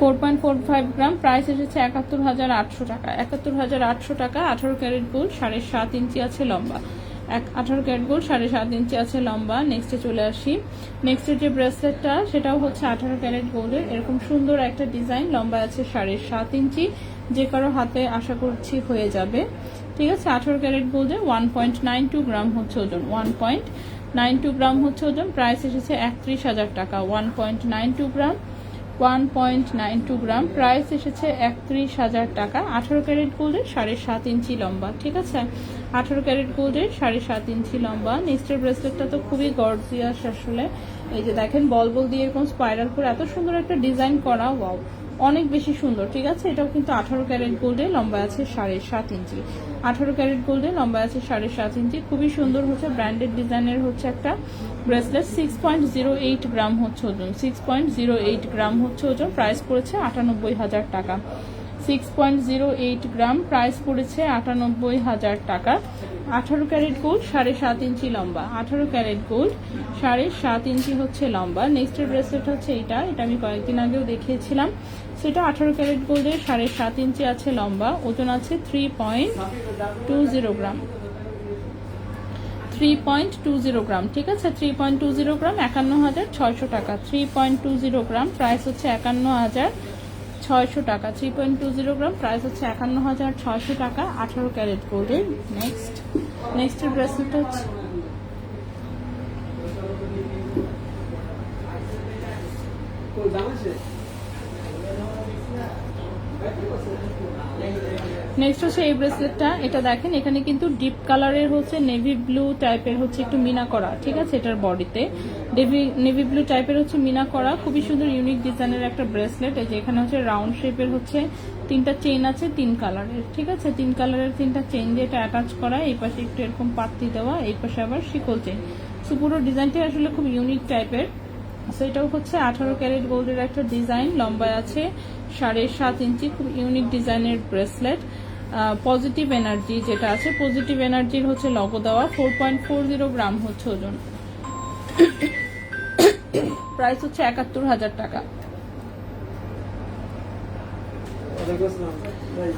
4.45 গ্রাম প্রাইস এসেছে 71,800 টাকা, 71,800 টাকা। 18 ক্যারেট গোল্ড, 7.5 ইঞ্চি আছে লম্বা, 18 ক্যারেট গোল্ড 7.5 ইঞ্চি আছে লম্বা। নেক্সটে চলে আসি, নেক্সটের যে ব্রেসলেটটা সেটাও হচ্ছে 18 ক্যারেট গোল্ডের, এরকম সুন্দর একটা ডিজাইন, লম্বা আছে 7.5 ইঞ্চি, যে কারো হাতে আশা করছি হয়ে যাবে। ঠিক আছে, 18 ক্যারেট গোল্ডের 1.92 গ্রাম হচ্ছে ওজন, 1.92 গ্রাম হচ্ছে ওজন। প্রাইস এসেছে 31,000 টাকা, 1.92 গ্রাম, 1.92 গ্রাম প্রাইস এসেছে 31,000 টাকা। 18 ক্যারেট গোল্ডের 7.5 ইঞ্চি লম্বা। ঠিক আছে, 18 ক্যারেট গোল্ডের 7.5 ইঞ্চি লম্বা। নেক্সটের ব্রেসলেটটা তো খুবই গর্জিয়াস আসলে, এই যে দেখেন বল বল দিয়ে এরকম স্পাইরাল করে এত সুন্দর একটা ডিজাইন করা, ওয়াও অনেক বেশি সুন্দর। ঠিক আছে, এটাও কিন্তু 18 ক্যারেট গোল্ডে, লম্বা আছে 7.5 ইঞ্চি, 18 ক্যারেট গোল্ডে লম্বা আছে 7.5 ইঞ্চি, খুবই সুন্দর হচ্ছে ব্র্যান্ডেড ডিজাইনের হচ্ছে একটা ব্রেসলেট। 6.08 গ্রাম হচ্ছে ওজন, 6.08 গ্রাম হচ্ছে ওজন। প্রাইস পড়েছে 98,000 টাকা, 6.08 গ্রাম প্রাইস পড়েছে 98,000 টাকা। 18 ক্যারেট গোল্ড 7.5 ইঞ্চি লম্বা, 18 ক্যারেট গোল্ড 7.5 ইঞ্চি হচ্ছে লম্বা। নেক্সটের ব্রেসলেট হচ্ছে এটা, এটা আমি কয়েকদিন আগেও দেখিয়েছিলাম। সেটা 18 ক্যারেট গোল্ডের 7.5 ইঞ্চি আছে লম্বা, ওজন আছে 3.20 গ্রাম, 3.20 গ্রাম। ঠিক আছে, 3.20 গ্রাম 51,600 টাকা, 3.20 গ্রাম প্রাইস হচ্ছে 51,600 টাকা, 3.20 গ্রাম প্রাইস হচ্ছে 51,600 টাকা 18 ক্যারেট গোল্ডের। নেক্সটের ব্রেসলেট হচ্ছে নেক্সট হচ্ছে এই ব্রেসলেটটা, এটা দেখেন এখানে কিন্তু ডিপ কালারের হচ্ছে নেভি ব্লু টাইপের হচ্ছে একটু মিনা করা। ঠিক আছে, এটার বডিতে নেভি ব্লু টাইপের হচ্ছে মিনা করা, খুবই সুন্দর ইউনিক ডিজাইনের একটা ব্রেসলেট। এই যে এখানে হচ্ছে রাউন্ড শেপের হচ্ছে 3টা চেইন আছে 3 কালারের। ঠিক আছে, 3 কালারের 3টা চেইন দিয়ে এটা অ্যাটাচ করা, এই পাশে একটু এরকম পাত্তি দেওয়া, এই পাশে আবার শিকল চেইন। সো পুরো ডিজাইনটা আসলে খুব ইউনিক টাইপের। সো এটাও হচ্ছে 18 ক্যারেট গোল্ডের একটা ডিজাইন, লম্বায় আছে 7.5 ইঞ্চি, খুব ইউনিক ডিজাইনের ব্রেসলেট। পজিটিভ এনার্জি যেটা আছে, পজিটিভ এনার্জির হচ্ছে লগো দেওয়া, 4.40 গ্রাম হচ্ছে ওজন। প্রাইস হচ্ছে 71,000 টাকা,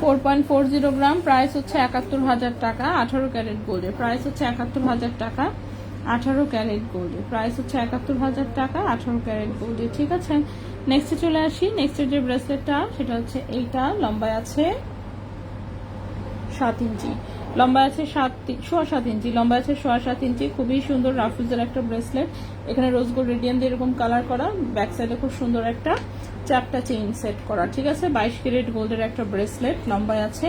4.40 গ্রাম প্রাইস হচ্ছে 71,000 টাকা। 18 ক্যারেট গোল্ডের প্রাইস হচ্ছে 71,000 টাকা, 18 ক্যারেট গোল্ডের প্রাইস হচ্ছে 71,000 টাকা 18 ক্যারেট গোল্ডে। ঠিক আছে, নেক্সটে চলে আসি। নেক্সটের যে ব্রেসলেটটা সেটা হচ্ছে এইটা, লম্বায় আছে 7 ইঞ্চি, লম্বা আছে 7.25 ইঞ্চি, লম্বা আছে 7.25 ইঞ্চি, খুবই সুন্দর রাফুজের একটা ব্রেসলেট। এখানে রোজ গোল্ড রেডিয়াম দিয়ে এরকম কালার করা, ব্যাক সাইডে খুব সুন্দর একটা চ্যাপটা চেইন সেট করা। ঠিক আছে, 22 ক্যারেট গোল্ডের একটা ব্রেসলেট, লম্বায় আছে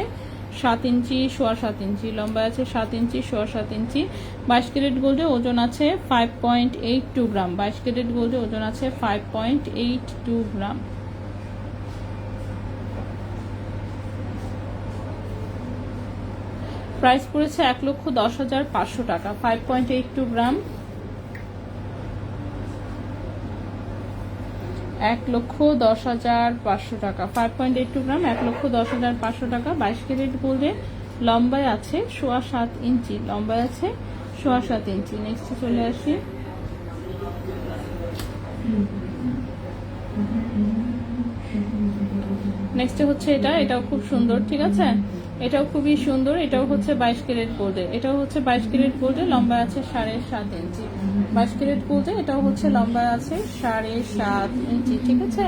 7 ইঞ্চি 7.25 ইঞ্চি, লম্বায় আছে 7 ইঞ্চি 7.25 ইঞ্চি। 22 ক্যারেট গোল্ডে ওজন আছে 5.82 গ্রাম, 22 ক্যারেট গোল্ডে ওজন আছে 5.82 গ্রাম। প্রাইস পড়েছে 1,10,500 টাকা, 5.82 গ্রাম, 1,10,500 টাকা, 5.82 গ্রাম, 1,10,500 টাকা। 22 ক্যারেট গোল্ডে লম্বায় আছে 7.25 ইঞ্চি, লম্বায় আছে 7.25 ইঞ্চি। নেক্সট চলে আসি, নেক্সট হচ্ছে এটাও খুব সুন্দর, ঠিক আছে, এটাও খুবই সুন্দর। এটাও হচ্ছে 22 ক্যারেট গোল্ডে, এটাও হচ্ছে 22 ক্যারেট গোল্ডে, লম্বা আছে 7.5 ইঞ্চি। 22 ক্যারেট গোল্ডে এটাও হচ্ছে লম্বা আছে 7.5 ইঞ্চি, ঠিক আছে,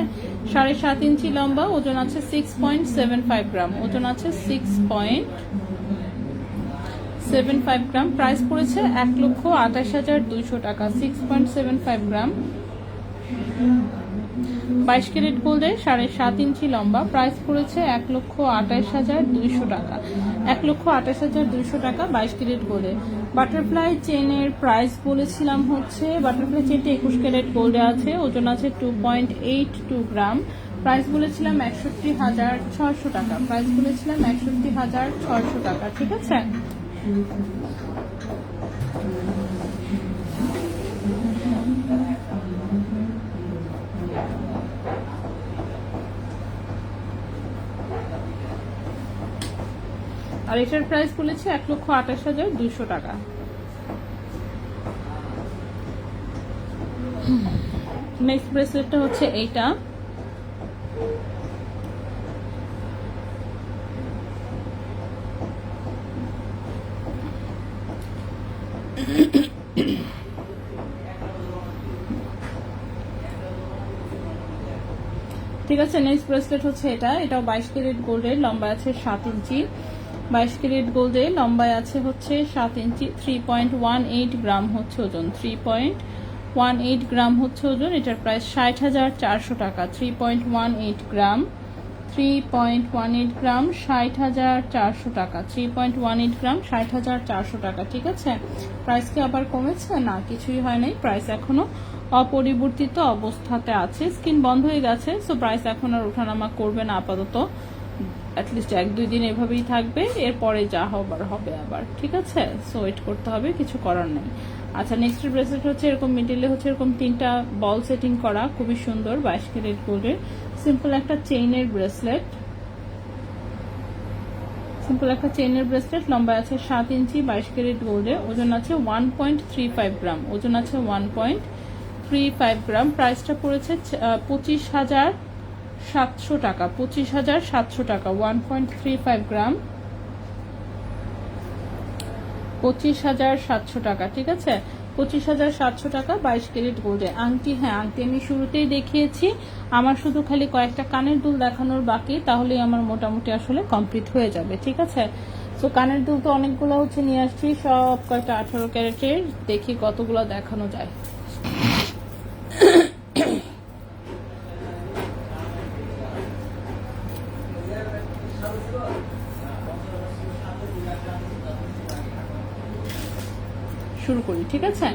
7.5 ইঞ্চি লম্বা, ওজন আছে 6.75 গ্রাম, ওজন আছে 6.75 গ্রাম। প্রাইস পড়েছে 1,28,200 টাকা। 6.75 গ্রাম, 22 ক্যারেট গোল্ডে 7.5 ইঞ্চি লম্বা, প্রাইস পড়েছে 1,28,200 টাকা। 1,28,200 টাকা 22 ক্যারেট গোল্ডে। বাটারফ্লাই চেনের প্রাইস বলেছিলাম হচ্ছে, বাটারফ্লাই চেনটা 21 ক্যারেট গোল্ডে আছে, ওজন আছে 2.82 গ্রাম, প্রাইস বলেছিলাম 61,600 টাকা। প্রাইস বলেছিলাম 61,600 টাকা, ঠিক আছে। আর এটার প্রাইস বলেছে 1,28,200 টাকা। নেক্সট ব্রেসলেটটা হচ্ছে এইটা, ঠিক আছে। নেক্সট ব্রেসলেট হচ্ছে এটাও 22 ক্যারেট গোল্ডের, লম্বা আছে 7 ইঞ্চি। 22 ক্যারেট গোল্ডে লম্বায় আছে হচ্ছে 7 ইঞ্চি, 3.18 গ্রাম হচ্ছে ওজন, 3.18 গ্রাম হচ্ছে ওজন। এটার প্রাইস 60,400 টাকা। 3.18 গ্রাম, 3.18 গ্রাম 60,400 টাকা। 3.18 গ্রাম 60,400 টাকা, ঠিক আছে। প্রাইস কি আবার কমেছে? না, কিছুই হয় নাই, প্রাইস এখনো অপরিবর্তিত অবস্থাতে আছে। স্ক্রিন বন্ধ হয়ে গেছে, সো প্রাইস এখন আর ওঠানামা করবে না আপাতত, অ্যাটলিস্ট 1-2 দিন এভাবেই থাকবে, এরপরে যা হবার হবে আবার, ঠিক আছে। সো ওয়েট করতে হবে, কিছু করার নেই। আচ্ছা, নেক্সট ব্রেসলেট হচ্ছে এরকম মিডিলে হচ্ছে এরকম 3টা বল সেটিং করা, খুবই সুন্দর, 22 ক্যারেট গোল্ডের। সিম্পল একটা চেইনের ব্রেসলেট, সিম্পল একটা চেইনের ব্রেসলেট, লম্বা আছে 7 ইঞ্চি, 22 ক্যারেট গোল্ডে, ওজন আছে 1.35 গ্রাম, ওজন আছে 1.35 গ্রাম। প্রাইসটা পড়েছে 25,700 টাকা। 25,700 টাকা, 1.35 গ্রাম, 25,700 টাকা, ঠিক আছে। 25,700 টাকা 22 ক্যারেট গোল্ডে। আংটি, হ্যাঁ আংটি আমি শুরুতেই দেখিয়েছি, আমার শুধু খালি কয়েকটা কানের দুল দেখানোর বাকি, তাহলেই আমার মোটামুটি আসলে কমপ্লিট হয়ে যাবে, ঠিক আছে। তো কানের দুল তো অনেকগুলো হচ্ছে নিয়ে আসছি, সব কয়টা 18 ক্যারেটের, দেখি কতগুলো দেখানো যায়। শুরু করি, ঠিক আছে।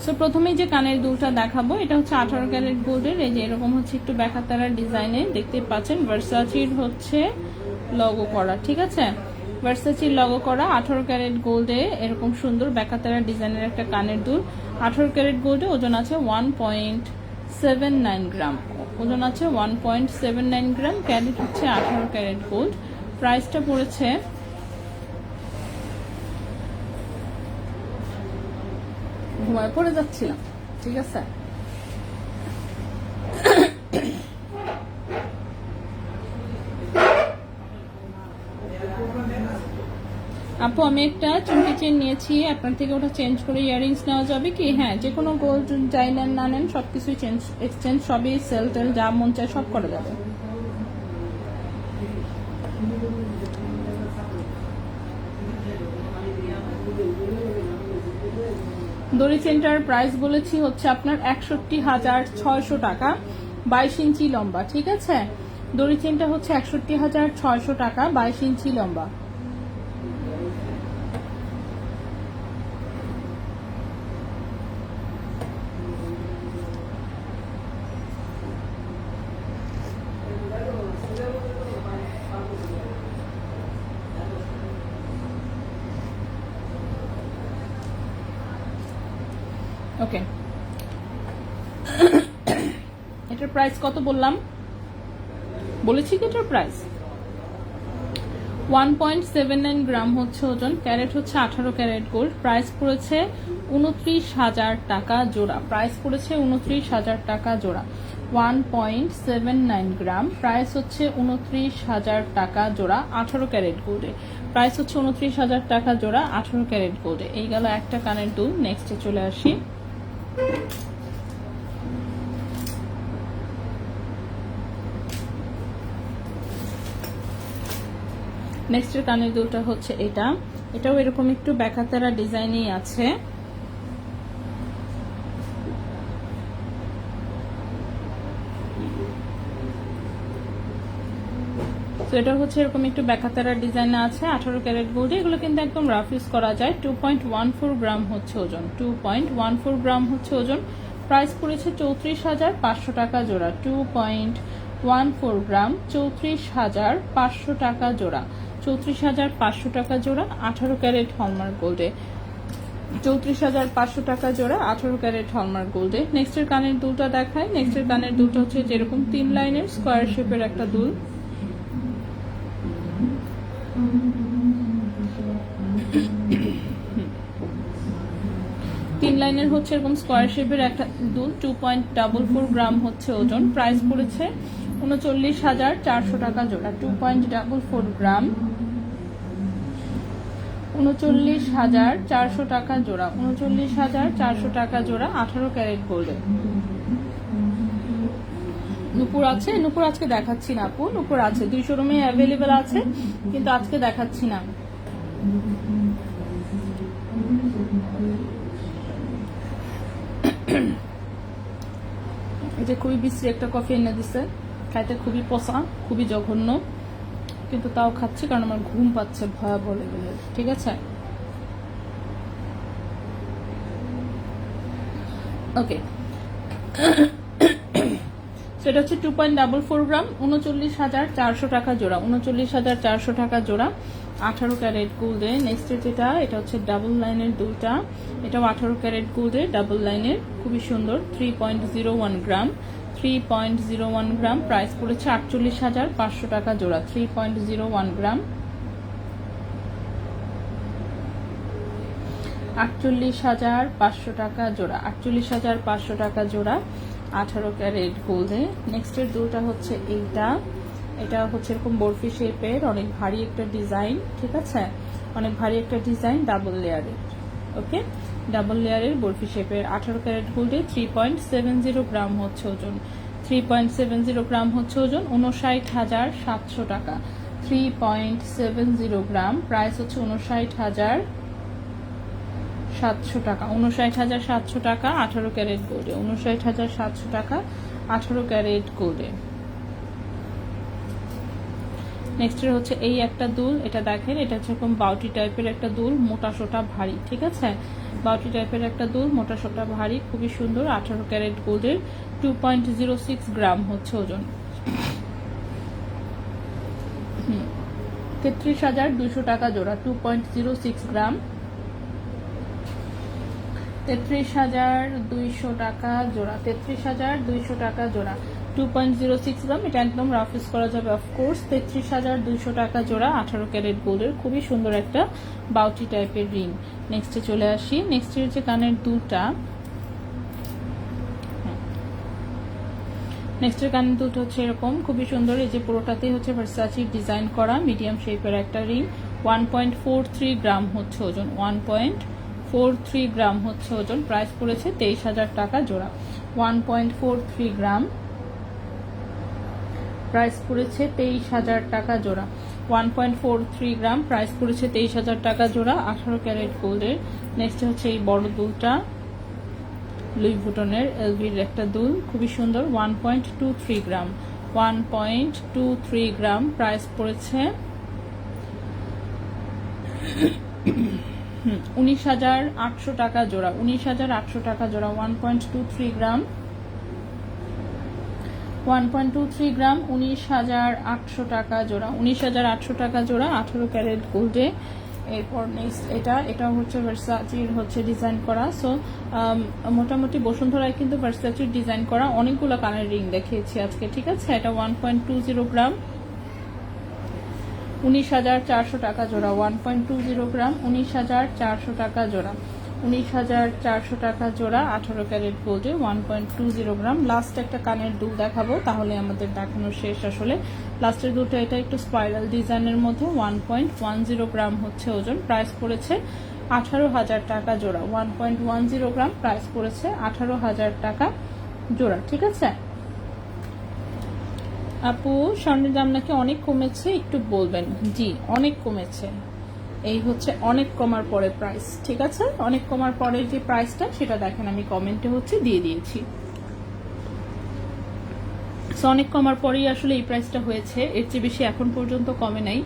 সো প্রথমেই যে কানের দুলটা দেখাবো, এটা হচ্ছে 18 ক্যারেট গোল্ডের, এই যে এরকম হচ্ছে একটু ব্যাখাতারা ডিজাইনে, দেখতে পাচ্ছেন ভার্সাচির হচ্ছে লগো করা, ঠিক আছে। ভার্সাচির লগো করা 18 ক্যারেট গোল্ডে এরকম সুন্দর ব্যাখাতারা ডিজাইনের একটা কানের দুল, 18 ক্যারেট গোল্ডে, ওজন আছে 1.79 গ্রাম, ওজন আছে 1.79 গ্রাম, ক্যারেট হচ্ছে 18 ক্যারেট গোল্ড। প্রাইসটা পড়েছে ঘুমায় পড়ে যাচ্ছিলাম, ঠিক আছে। আপু আমি একটা চুমকি চেন নিয়েছি, আপনার থেকে ওটা চেঞ্জ করে ইয়াররিংস নেওয়া যাবে কি? হ্যাঁ, যে কোনো গোল্ড যাই নেন না নেন সবকিছুই এক্সচেঞ্জ, সবই সেল টেল যা মন চায় সব করা যাবে। দড়ি চেনটার প্রাইস বলেছি হচ্ছে আপনার 61,600 টাকা, 22 ইঞ্চি লম্বা, ঠিক আছে। দড়ি চেনটা হচ্ছে 61,600 টাকা, 22 ইঞ্চি লম্বা। ওকে, এটার প্রাইস কত বললাম? বলেছি কি এটার প্রাইস 1.79 গ্রাম হচ্ছে ওজন, ক্যারেট হচ্ছে 18 ক্যারেট গোল্ড, প্রাইস পড়েছে 29,000 টাকা জোড়া, প্রাইস পড়েছে 29,000 টাকা জোড়া। 1.79 গ্রাম, প্রাইস হচ্ছে 29,000 টাকা জোড়া 18 ক্যারেট গোল্ডে, প্রাইস হচ্ছে 29,000 টাকা জোড়া 18 ক্যারেট গোল্ডে। এই গেল একটা কানের দুল। নেক্সটে চলে আসি। নেক্সটের কানের দুলটা হচ্ছে এটাও এরকম একটু ব্যাকাতারা ডিজাইনই আছে। তো এটা হচ্ছে এরকম একটু ব্যাকাতারা ডিজাইন আছে 18 ক্যারেট গোল্ডে। এগুলো কিন্তু একদম রাফ ইউজ করা যায়। 2.14 গ্রাম হচ্ছে ওজন, 2.14 গ্রাম হচ্ছে ওজন, প্রাইস পড়েছে 34,500 টাকা জোড়া। 2.14 গ্রাম, 34,500 টাকা জোড়া, 34,500 টাকা জোড়া 18 ক্যারেট হলমার্ক গোল্ডে, 34,500 টাকা জোড়া 18 ক্যারেট হলমার্ক গোল্ডে। নেক্সটের কানের দুলটা দেখায়। নেক্সটের কানের দুলটা হচ্ছে যেরকম 3 লাইনের স্কোয়ার শেপের একটা দুল। তিন লাইনের হচ্ছে এরকম স্কোয়ার শেপের একটা দুল। 2.44 গ্রাম হচ্ছে ওজন, প্রাইস পড়েছে 39,400 টাকা জোড়া। 2.44 গ্রাম, 39,400 টাকা জোড়া, 39,400 টাকা জোড়া 18 ক্যারেট গোল্ডে। নুপুর আছে, নুপুর আজকে দেখাচ্ছি না আপু, নুপুর আছে 2 শোরুমে অ্যাভেলেবেল আছে, কিন্তু আজকে দেখাচ্ছি না। এটা খুবই বিশ্রী একটা কফি এনে দিছে, খাইতে খুবই পচা, খুবই জঘন্য, কিন্তু তাও খাচ্ছি কারণ আমার ঘুম পাচ্ছে ভয়াবহ লেভেলের। ঠিক আছে, ওকে। সেটা হচ্ছে 2.44 গ্রাম, 39,400 টাকা জোড়া, 39,400 টাকা জোড়া 18 ক্যারেট গোল্ডে। নেক্সট যেটা, এটা হচ্ছে ডাবল লাইনের দুলটা, এটাও 18 ক্যারেট গোল্ডে ডাবল লাইনের, খুবই সুন্দর। 3.01 গ্রাম, 3.01 গ্রাম, প্রাইস পড়েছে 48,500 টাকা জোড়া। 3.01 গ্রাম, 48,500 টাকা জোড়া, 48,500 টাকা জোড়া 18 ক্যারেট গোল্ডে। নেক্সটের দুলটা হচ্ছে এটা হচ্ছে এরকম বরফি শেপের, অনেক ভারী একটা ডিজাইন। ঠিক আছে, অনেক ভারী একটা ডিজাইন, ডাবল লেয়ারের। ওকে, ডাবল লেয়ারের বরফি শেপের 18 ক্যারেট গোল্ডে। 3.70 গ্রাম হচ্ছে ওজন, 3.70 গ্রাম হচ্ছে ওজন, 59,700 টাকা। 3.70 গ্রাম, প্রাইস হচ্ছে 59,700 টাকা, 59,700 টাকা 18 ক্যারেট গোল্ডে, 59,700 টাকা 18 ক্যারেট গোল্ডে। নেক্সটের হচ্ছে এই একটা দুল, এটা দেখেন, এটা হচ্ছে এরকম বাউটি টাইপের একটা দুল, মোটা সোটা ভারী। ঠিক আছে, বাউটি টাইপের একটা দুল, মোটা সোটা ভারী, খুবই সুন্দর 18 ক্যারেট গোল্ডের। 2.06 গ্রাম হচ্ছে ওজন, 33,200 টাকা জোড়া। 2.06 গ্রাম, 33,200 টাকা জোড়া, 33,200 টাকা জোড়া। 2.06 গ্রাম, এটা একদম রাফ ইউজ করা যাবে অফকোর্স। 33,200 টাকা জোড়া 18 ক্যারেট গোল্ডের, খুবই সুন্দর একটা বাউটি টাইপের রিং। নেক্সটে চলে আসি। নেক্সটের যে কানের দুলটা, নেক্সটের কানের দুলটা হচ্ছে এরকম, খুবই সুন্দর। এই যে পুরোটাতেই হচ্ছে ভার্সাচি ডিজাইন করা, মিডিয়াম শেপের একটা রিং। 1.43 গ্রাম হচ্ছে ওজন, 1.43 গ্রাম হচ্ছে ওজন, প্রাইস পড়েছে 23,000 টাকা জোড়া। 1.43 গ্রাম, প্রাইস পড়েছে 23,000 টাকা জোড়া। 1.43 গ্রাম, প্রাইস পড়েছে 23,000 টাকা জোড়া 18 ক্যারেট গোল্ডের। নেক্সট হচ্ছে এই বড় দুলটা, লুই ভুটনের এলভির একটা দুল, খুবই সুন্দর। 1.23 গ্রাম, 1.23 গ্রাম, প্রাইস পড়েছে 19,800 টাকা জোড়া, 19,800 টাকা জোড়া। 1.23 গ্রাম, 1.23 গ্রাম, 19,800 টাকা জোড়া, 19,800 টাকা জোড়া 18 ক্যারেট গোল্ডে। এরপর নেক্সট এটা হচ্ছে ভার্সাচির হচ্ছে ডিজাইন করা। সো মোটামুটি বসুন্ধরায় কিন্তু ভার্সাচির ডিজাইন করা অনেকগুলো কানের রিং দেখিয়েছি আজকে। ঠিক আছে, এটা 1.20 গ্রাম, 19,400 টাকা জোড়া, 1.20 গ্রাম, 19,400 টাকা জোড়া, 19,400 টাকা জোড়া 18 ক্যারেট গোল্ডে 1.20 গ্রাম। লাস্ট একটা কানের দুল দেখাবো, তাহলে আমাদের দেখানো শেষ। আসলে লাস্টের দুলটা এটা একটু স্পাইরাল ডিজাইনের মধ্যে, 1.10 গ্রাম হচ্ছে ওজন, প্রাইস পড়েছে 18,000 টাকা জোড়া, 1.10 গ্রাম, প্রাইস পড়েছে 18,000 টাকা জোড়া। ঠিক আছে আপু, স্বর্ণের দাম নাকি অনেক কমেছে, একটু বলবেন? জি অনেক কমেছে, এই হচ্ছে অনেক কমার পরে প্রাইস। ঠিক আছে, অনেক কমার পরে যে প্রাইসটা সেটা দেখেন আমি কমেন্টে হচ্ছে দিয়ে দিয়েছি। সো অনেক কমার পরেই আসলে এই প্রাইসটা হয়েছে, এর চেয়ে বেশি এখন পর্যন্ত কমে নাই,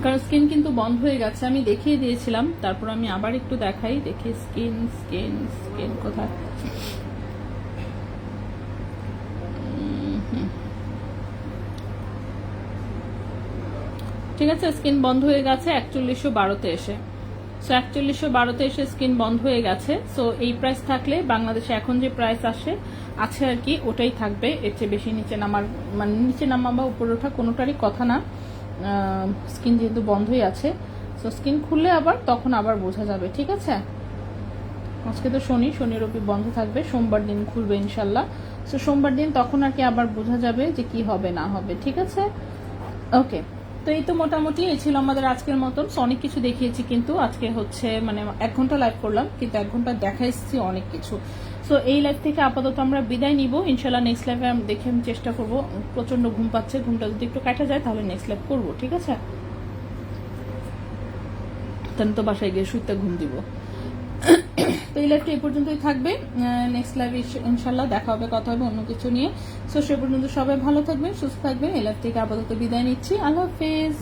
কারণ স্কিন কিন্তু বন্ধ হয়ে গেছে। আমি দেখিয়ে দিয়েছিলাম, তারপর আমি আবার একটু দেখাই, দেখি স্কিন স্কিন স্কিন কোথায়। ঠিক আছে, স্কিন বন্ধ হয়ে গেছে 4112-তে এসে। সো 4112-তে এসে স্কিন বন্ধ হয়ে গেছে। সো এই প্রাইস থাকলে বাংলাদেশে এখন যে প্রাইস আছে আর কি, ওটাই থাকবে, এর চেয়ে বেশি নিচে নামার মানে নিচে নামা বা উপরে ওঠা কোনোটারই কথা না। স্কিন যেহেতু বন্ধই আছে, সো স্কিন খুললে আবার তখন আবার বোঝা যাবে। ঠিক আছে, আজকে তো শনি রবি বন্ধ থাকবে, সোমবার দিন খুলবে ইনশাল্লাহ। সো সোমবার দিন তখন আর কি আবার বোঝা যাবে যে কি হবে না হবে। ঠিক আছে, ওকে। তো এই তো মোটামুটি এই ছিল আমাদের আজকের মতন। অনেক কিছু দেখিয়েছি, কিন্তু আজকে হচ্ছে মানে 1 ঘন্টা লাইভ করলাম, কিন্তু 1 ঘন্টা দেখাইছি অনেক কিছু। সো এই লাইভ থেকে আপাতত আমরা বিদায় নিব, ইনশাল্লাহ নেক্সট লাইভে দেখে আমি চেষ্টা করবো। প্রচন্ড ঘুম পাচ্ছে, ঘুমটা যদি একটু কাটা যায় তাহলে নেক্সট লাইভ করবো। ঠিক আছে, তাহলে তো বাসায় গিয়ে শুতে ঘুম দিব। তো এই লাইভটা এই পর্যন্তই থাকবে, নেক্সট লাইভে ইনশাল্লাহ দেখা হবে, কথা হবে অন্য কিছু নিয়ে। সো সে পর্যন্ত সবাই ভালো থাকবেন, সুস্থ থাকবেন। এই লাইভ থেকে আপাতত বিদায় নিচ্ছি, আল্লাহ হাফেজ।